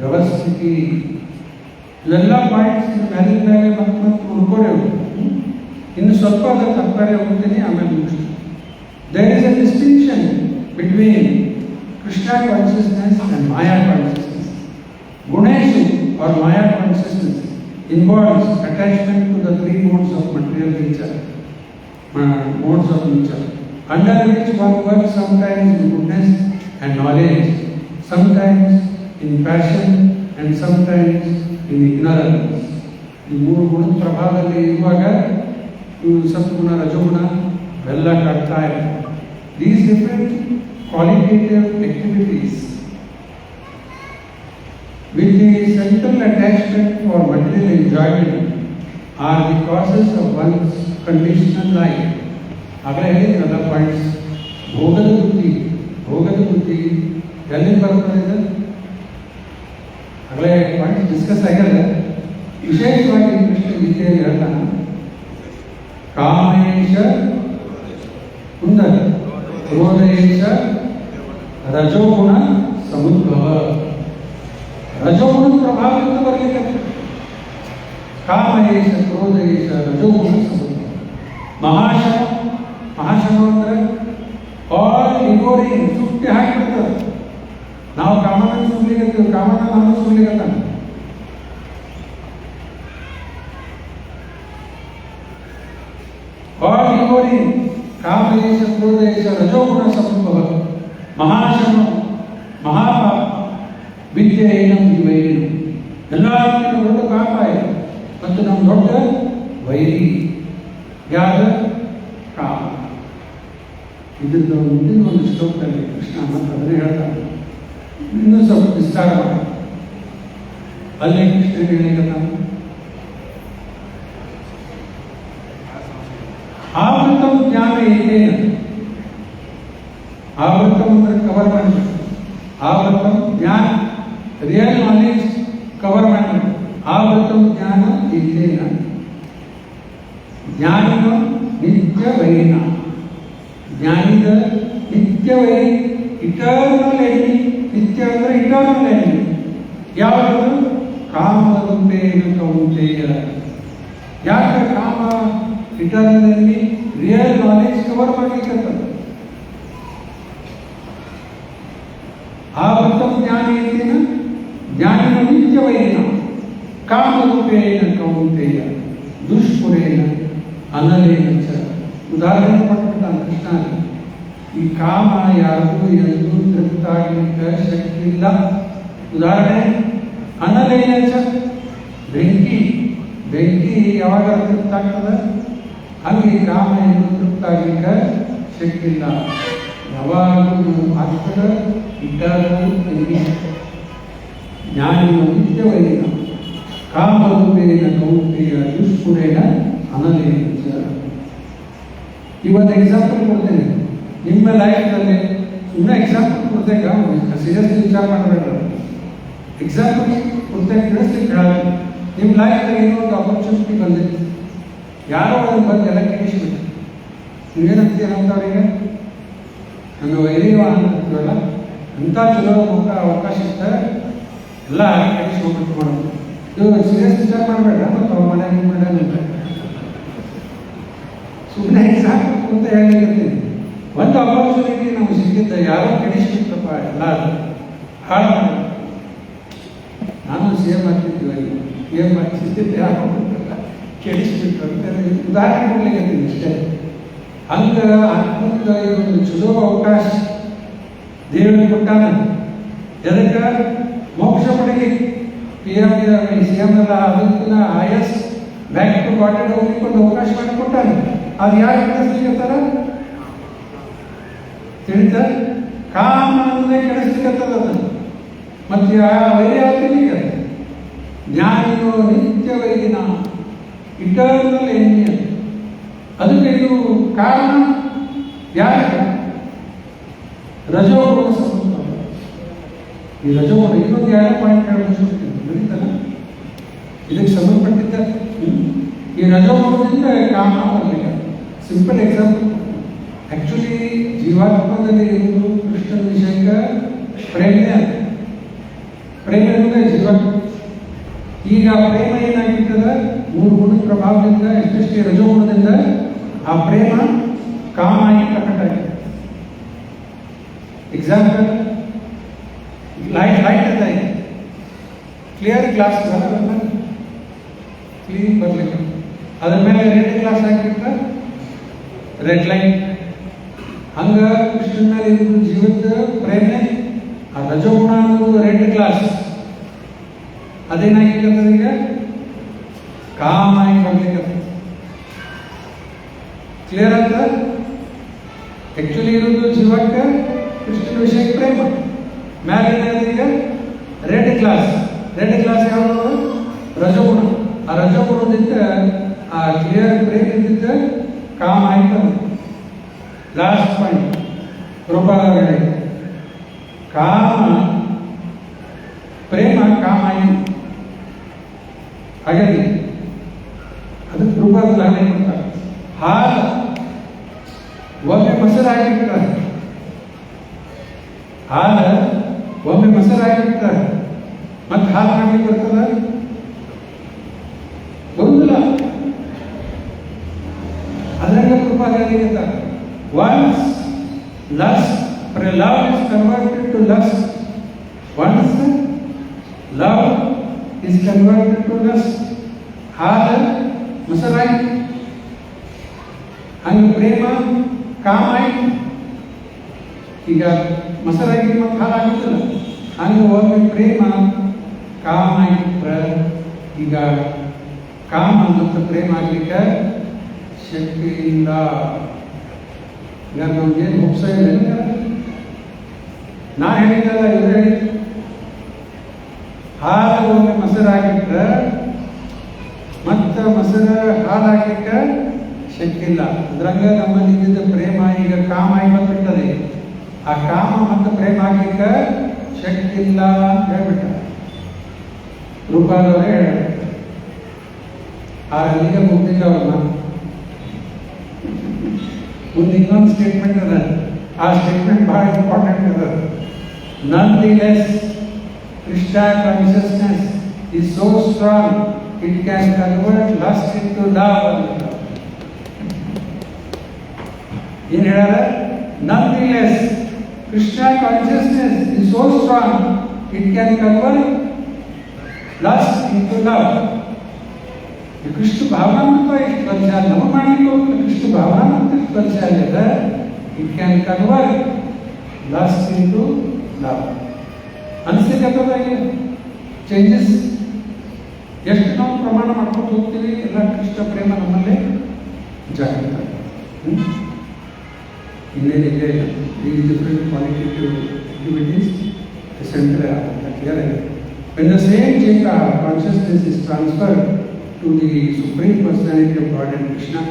Speaker 1: ವ್ಯವಸ್ಥಿತಿ. ಇವೆಲ್ಲ ಪಾಯಿಂಟ್ಸ್ ಮ್ಯಾಲಿನ ಮೇಲೆ ಮತ್ತೆ ಉಳ್ಕೊಡೇವು. ಇನ್ನು ಸ್ವಲ್ಪ ಅದರ ತಪ್ಪರೆ ಹೋಗ್ತೀನಿ, ಆಮೇಲೆ ಮುಗಿಸ್ತೀನಿ. There is a distinction between Krishna consciousness and Maya consciousness. Guneshu or Maya consciousness involves attachment to the three modes of material nature, modes of nature, under which one works sometimes in goodness and knowledge, sometimes in passion and sometimes in ignorance. ಈ ಮೂರು ಗುಣದ ಪ್ರಭಾವದಲ್ಲಿ ಇರುವಾಗ ಇವು ಸತ್ಗುಣ ರಜಗುಣ ಎಲ್ಲ ಕಾಡ್ತಾ ಇದೆ. These different qualitative activities with the central attachment for material enjoyment are the causes of one's conditional life. ಆಗಲೇ ಹೇಳಿದ್ರಲ್ಲ ಪಾಯಿಂಟ್ಸ್. ಭೋಗದ ಬುದ್ಧಿ ಎಲ್ಲಿ ಬರ್ತದೆ? ಆಗಲೇ ಪಾಯಿಂಟ್ಸ್ ಡಿಸ್ಕಸ್ ಆಗ್ಯದ. ವಿಶೇಷವಾಗಿ ಕೃಷ್ಣ ಗೀತೆಯಲ್ಲಿ ಹೇಳ್ತಾನೆ, ಕಾಮೇಶ ಕುಂದ ಕ್ರೋಧೇಶ ರಜೋಗುಣ ಸಮುದ್ಭವ. ರಜೋಗುಣ ಪ್ರಭಾವದಿಂದ ಬರಲಿಕ್ಕೆ ಕಾಮೇಶ ಕ್ರೋಧೇಶ ರಜೋಗುಣ ಸಮುದ್ಭವ. ಮಹಾಶಮ ಅಂದ್ರೆ ಆಲ್ ಇಗೋರಿ ಸುಟ್ಟಿ ಹಾಕಿಬಿಡ್ತಾರೆ. ನಾವು ಕಾಮನ ಸುಡ್ಲಿಕ್ಕೆ, ಕಾಮನ ನಾನು ಸುಡ್ಲಿಕ್ಕೆ. ಆಲ್ ಇಗೋರಿ ಕಾಮದೇಶ ಕ್ರೋಧೇಶ ರಜೋಗುಣ ಸಮುದ್ಭವ. ಮಹಾಶಮ ಮಹಾಪಾಪ ವಿದ್ಯೆಯೇನಂ ವೈರಿ. ಎಲ್ಲರಿಗೂ ದೊಡ್ಡ ಪಾಪ ಇದೆ ಮತ್ತು ನಮ್ಮ ದೊಡ್ಡ ವೈರಿ ಯಾರು? ಕಾಮ. ಇದ್ರದ್ದು ಮುಂದಿನ ಒಂದು ಶ್ಲೋಕದಲ್ಲಿ ಕೃಷ್ಣ ಮತ್ತು ಅದನ್ನೇ ಹೇಳ್ತಾರೆ. ಇನ್ನೂ ಸ್ವಲ್ಪ ವಿಸ್ತಾರ ಮಾಡಿ ಅಲ್ಲಿ ಕೃಷ್ಣ ಹೇಳಿದ ಆವೃತಂ ಜ್ಞಾನ ಏನೇನ. ಆವೃತಂ ಅಂದ್ರೆ ಕವರ್ ಮಾಡಿ. ಆವೃತಂ ಜ್ಞಾನ ರಿಯಲ್ ನಾಲೆಜ್ ಕವರ್ ಮಾಡಿ. ಆವೃತಂ ಜ್ಞಾನ ಏನೇನ. ಜ್ಞಾನಿನ ನಿತ್ಯ ವೈರಿನ. ಜ್ಞಾನಿದ ನಿತ್ಯ ವೈರಿ, ಇಟರ್ನಲ್ ಎನಿಮಿ. ನಿತ್ಯ ಅಂದ್ರೆ ಇಟರ್ನಲ್ ಎನಿಮಿ. ಯಾವುದು? ಕಾಮರೂಪೇಣ ಕೌಂತೆಯ. ಯಾಕೆ ಕಾಮ eternal enemy? Real knowledge cover ಮಾಡಲಿಕ್ಕೆ. ಆವೃತಂ ಜ್ಞಾನ ಏನೇನ. ಜ್ಞಾನಿನ ನಿತ್ಯ ವೈರಿನ ಕಾಮರೂಪೇಣ ಕೌಂತೆಯ. ದುಷ್ಪುರೇನ ಅನಲೇನ ಚ. ಉದಾಹರಣೆ ಕೊಟ್ಬಿಟ್ಟ ಕೃಷ್ಣ. ಈ ಕಾಮ ಯಾರಿಗೂ ಎಂದೂ ತೃಪ್ತಾಗಲಿಕ್ಕೆ ಶಕ್ತಿ ಇಲ್ಲ. ಉದಾಹರಣೆ ಅನಲೇನ ಚ, ಬೆಂಕಿ ಯಾವಾಗ ತೃಪ್ತಾಗ್ತದೆ, ಹಂಗೆ ಕಾಮ ಎಂದು ತೃಪ್ತಾಗಲಿಕ್ಕೆ ಶಕ್ತಿ ಇಲ್ಲ. ಯಾವಾಗಲೂ ಆಗ್ತದ ಇದ್ದಾಗೂ ಜ್ಞಾನಿಯು ನಿತ್ಯವೈನ ಕಾಮರೂಪೇನ ಕೌಂಟೆಯ ದುಷ್ಪುರೇನ ಅನಲೇನ ಚ. ಇವತ್ತು ಎಕ್ಸಾಂಪಲ್ ಕೊಡ್ತೇನೆ. ನಿಮ್ಮ ಲೈಫ್ನಲ್ಲಿ ಇನ್ನೂ ಎಕ್ಸಾಂಪಲ್ ಕೊಡ್ತೇಕ ಸೀರಿಯಸ್ಲಿ ವಿಚಾರ ಮಾಡಬೇಡ. ಎಕ್ಸಾಂಪಲ್ ಕೊಡ್ತೇನೆ ತಿಳಿಸ್ಲಿಕ್ಕೆ ಹೇಳ. ನಿಮ್ಮ ಲೈಫ್ನಲ್ಲಿ ಏನೋ ಒಂದು ಆಪರ್ಚುನಿಟಿ ಬಂದಿತ್ತು, ಯಾರೋ ಅದನ್ನು ಬಂದು ಎಲ್ಲ ಕೇಳಿಸ್ಬಿಟ್ಟು ನೀವೇನಂತೀರ ಅಂತವ್ರಿಗೆ, ನನ್ನ ವೈರಿವ ಅಂತೀವಲ್ಲ, ಅಂಥ ಚಲೋ ಅವಕಾಶ ಇರ್ತಾರೆ ಎಲ್ಲ ಕೇಳಿಸಿ ಹೋಗ್ಬಿಟ್ಟು ಮಾಡೋದು. ಇದು ಸೀರಿಯಸ್ ವಿಚಾರ ಮಾಡಬೇಡ. ಮತ್ತು ಅವ್ರ ಮನೆ ನಿಮ್ಮ ಮನೆ ಸುಮ್ಮನೆ ಎಕ್ಸಾಂಪಲ್ ಅಂತ ಹೇಳಿರ್ತೀನಿ. ಒಂದು ಆಪರ್ಚುನಿಟಿ ನಮ್ಗೆ ಸಿಕ್ಕಿದ್ದ, ಯಾರೋ ಕೆಡಿಸ್ಬಿಟ್ರಪ್ಪ ಎಲ್ಲ ಹಾಳು ಮಾಡಿ. ನಾನು ಸೇಮ್ ಆಗ್ತಿದ್ವಿ, ಏನ್ ಮಾಡ್ತಿದ್ದೆ ಯಾರೋ ಕೆಡಿಸ್ಬಿಟ್ರು ಅಂತ ಉದಾಹರಣೆ ಕೊಡ್ಲಿಕ್ಕೆ ಇಷ್ಟೇ. ಹಂಗೆ ಆತ್ಮದ ಇದೊಂದು ಚಲೋ ಅವಕಾಶ ದೇವರು ಕೊಟ್ಟಾನ. ಎದಕ್ಕೆ? ಮೋಕ್ಷ ಪಡೆಗೆ. PM CM ಎಲ್ಲ ಅದಕ್ಕಿಂತ IS ಬ್ಯಾಕ್ ಟು ಬಾಟೆಡ್ ಹೋಗ್ಲಿಕ್ಕೆ ಒಂದು ಅವಕಾಶ ಮಾಡಿಕೊಟ್ಟಾನೆ. ಅದು ಯಾರು ಕೆಡಿಸ್ಲಿಕ್ಕತ್ತಾರ ತಿಳಿತ? ಕಾಮ ಅನ್ನೋದೇ ಕೆಡಿಸ್ಲಿಕ್ಕತ್ತದ ಅದನ್ನು. ಮತ್ತೆ ವೈರಿ ಆಗ್ತಿಲ್ಲ. ಜ್ಞಾನಿಯೋ ನಿತ್ಯ ವೈರಿನ ಇಟರ್ನಲ್ ಎನ್ನಿ. ಅದಕ್ಕೆ ಇದು ಕಾರಣ ಯಾರು? ರಜೋಗುಣ ಸಂಬಂಧ. ಈ ರಜೋಗುಣ ಇನ್ನೊಂದು ಎರಡು ಪಾಯಿಂಟ್ ಹೇಳಬೇಕು ನಡೀತಲ್ಲ, ಇದಕ್ಕೆ ಸಂಬಂಧಪಟ್ಟಿದ್ದ ಈ ರಜೋಗುಣದಿಂದ ಕಾಮ ಬರಲಿಲ್ಲ. Simple example. ಆಕ್ಚುಲಿ ಜೀವಾತ್ಮದಲ್ಲಿ ಇರುವುದು ಕೃಷ್ಣನ ವಿಷಯಕ್ಕೆ ಪ್ರೇಮ ಅನ್ನೋದೇ ಜೀವಾತ್ಮ. ಈಗ ಪ್ರೇಮ ಏನಾಗಿರ್ತದ? 3 ಗುಣದ ಪ್ರಭಾವದಿಂದ, ಎಸ್ಪೆಷಲಿ ರಜೋಗುಣದಿಂದ ಆ ಪ್ರೇಮ ಕಾಮ ಆಗಿ ಪ್ರಕಟ ಆಗಿದೆ. ಎಕ್ಸಾಂಪಲ್, ಲೈಟ್ ಅಂತ ಇದೆ, ಕ್ಲಿಯರ್ ಗ್ಲಾಸ್ ಕ್ಲೀನ್ ಬರ್ಲಿಕ್ಕೆ, ಅದ್ರ ಮೇಲೆ ರೆಡ್ ಗ್ಲಾಸ್ ಹಾಕಿಬಿಟ್ರೆ ರೆಡ್ ಲೈಟ್. ಹಂಗ ಕೃಷ್ಣನ ಮೇಲೆ ಇರುವುದು ಜೀವದ ಪ್ರೇಮೆ. ಆ ರಜೋಗುಣ ಅನ್ನೋದು ರೆಡ್ ಗ್ಲಾಸ್, ಅದೇನಾಗಿರ್ತದ ಈಗ ಕಾಮ ಆಗಿ ಬರ್ಲಿಕ್ಕೆ. ಕ್ಲಿಯರ್ ಅಂತ? ಆಕ್ಚುಲಿ ಇರೋದು ಜೀವಕ್ಕೆ ಕೃಷ್ಣನ ವಿಷಯಕ್ಕೆ ಪ್ರೇಮ. ಮೇಲೆ ಈಗ ರೆಡ್ ಗ್ಲಾಸ್ ಯಾವುದು? ರಜೋಗುಣ. ಆ ರಜೋಗುಣದಿಂದ ಆ ಕ್ಲಿಯರ್ ಪ್ರೇಮದಿಂದ ಕಾಮ ಆಯ್ತು. Last point ಕೃಪಾಲಯ. ಪ್ರೇಮ ಕಾಮ ಆಯ್ತು ಹಾಗಾಗಿ ಅದಕ್ಕೆ ಕೃಪಾದ ಕೊಡ್ತಾರೆ. ಹಾಲು ಒಮ್ಮೆ ಮೊಸರಾಗಿರ್ತಾರೆ, ಮತ್ತೆ ಹಾಲು ಮಾಡ್ಲಿಕ್ಕೆ ಬರ್ತದ? ಬರುದಿಲ್ಲ. ಅದರಿಂದ ಕೃಪಾದ one's lust love is converted to lust. Once love is converted to lust, ಹಾಲು ಮೊಸರಾಯ್ತು. ಹಂಗೆ ಪ್ರೇಮ ಕಾಮ ಆಯ್ತು. ಈಗ ಮೊಸರಾಗಿ ಮತ್ತೆ ಹಾಲಾಗುತ್ತಲ್ಲ, ಹಂಗೆ ಒಮ್ಮೆ ಪ್ರೇಮ ಕಾಮ ಆಯ್ತು. ಈಗ ಕಾಮ ಮತ್ತು ಪ್ರೇಮ ಆಗ್ಲಿಕ್ಕೆ ಶಕ್ತಿ ಇಲ್ಲ. ಈಗ ನಮ್ಗೇನು ಮುಗಿಸ ಇಲ್ಲ. ನಾನು ಹೇಳಿದ್ದಲ್ಲ, ಇದು ಹೇಳಿ ಹಾಲು ಒಮ್ಮೆ ಮೊಸರಾಗಿಟ್ರೆ ಮತ್ತೆ ಮೊಸರು ಹಾಲಾಗ್ಲಿಕ್ಕೆ ಶಕ್ತಿ ಇಲ್ಲ. ಅದ್ರಂಗ ನಮ್ಮಲ್ಲಿ ಇದ್ದಿದ್ದ ಪ್ರೇಮ ಈಗ ಕಾಮ ಆಗಿ ಬಂದ್ಬಿಟ್ಟದೆ. ಆ ಕಾಮ ಮತ್ತು ಪ್ರೇಮ ಆಗ್ಲಿಕ್ಕೆ ಶಕ್ತಿ ಇಲ್ಲ ಅಂತ ಹೇಳ್ಬಿಟ್ಟ ರೂಪಾದವರೇ ಹೇಳ್ಬಿಟ್ಟ. ಅಲ್ಲಿಗೆ ಮುಗ್ದಿಲ್ಲ ಅವ್ರನ್ನ. ಮುಂದೆ ಇನ್ನೊಂದು ಸ್ಟೇಟ್ಮೆಂಟ್ ಅದ. ಆ ಸ್ಟೇಟ್ಮೆಂಟ್ ಬಹಳ ಇಂಪಾರ್ಟೆಂಟ್ ಅದ. Nonetheless, Krishna consciousness is so strong it can convert lust into love. ಏನು ಹೇಳ್ಯಾರ? Nonetheless, Krishna consciousness is so strong it can convert lust into love. Krishna भावनामृत ಎಷ್ಟು ಕೆಲಸ ನಮ್ಮ ಮಾಡಲಿಕ್ಕೆ ಕೃಷ್ಣ ಭಾವನಾಮೃತ ಕೆಲಸ ಆಗಿದೆ it can convert loss into ಲಾಭ ಅನಿಸಿಕೆ ಚೇಂಜಸ್ ಎಷ್ಟು ನಾವು ಪ್ರಮಾಣ ಮಾಡ್ಕೊಂಡು ಹೋಗ್ತೀವಿ ಎಲ್ಲ ಕೃಷ್ಣ ಪ್ರೇಮ ನಮ್ಮಲ್ಲೇ ಜಾಗೃತ ಇನ್ನೇನಿದೆ ಈ different qualitative activities centre clear ಆಗಿದೆ when the same Cheta consciousness is transferred to the Supreme Personality of God and Krishna,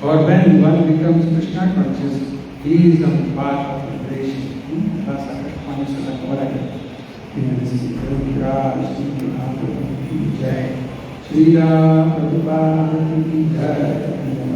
Speaker 1: or when one becomes Krishna conscious, he is the path of liberation. Shri Ram Prabhupada ki jai.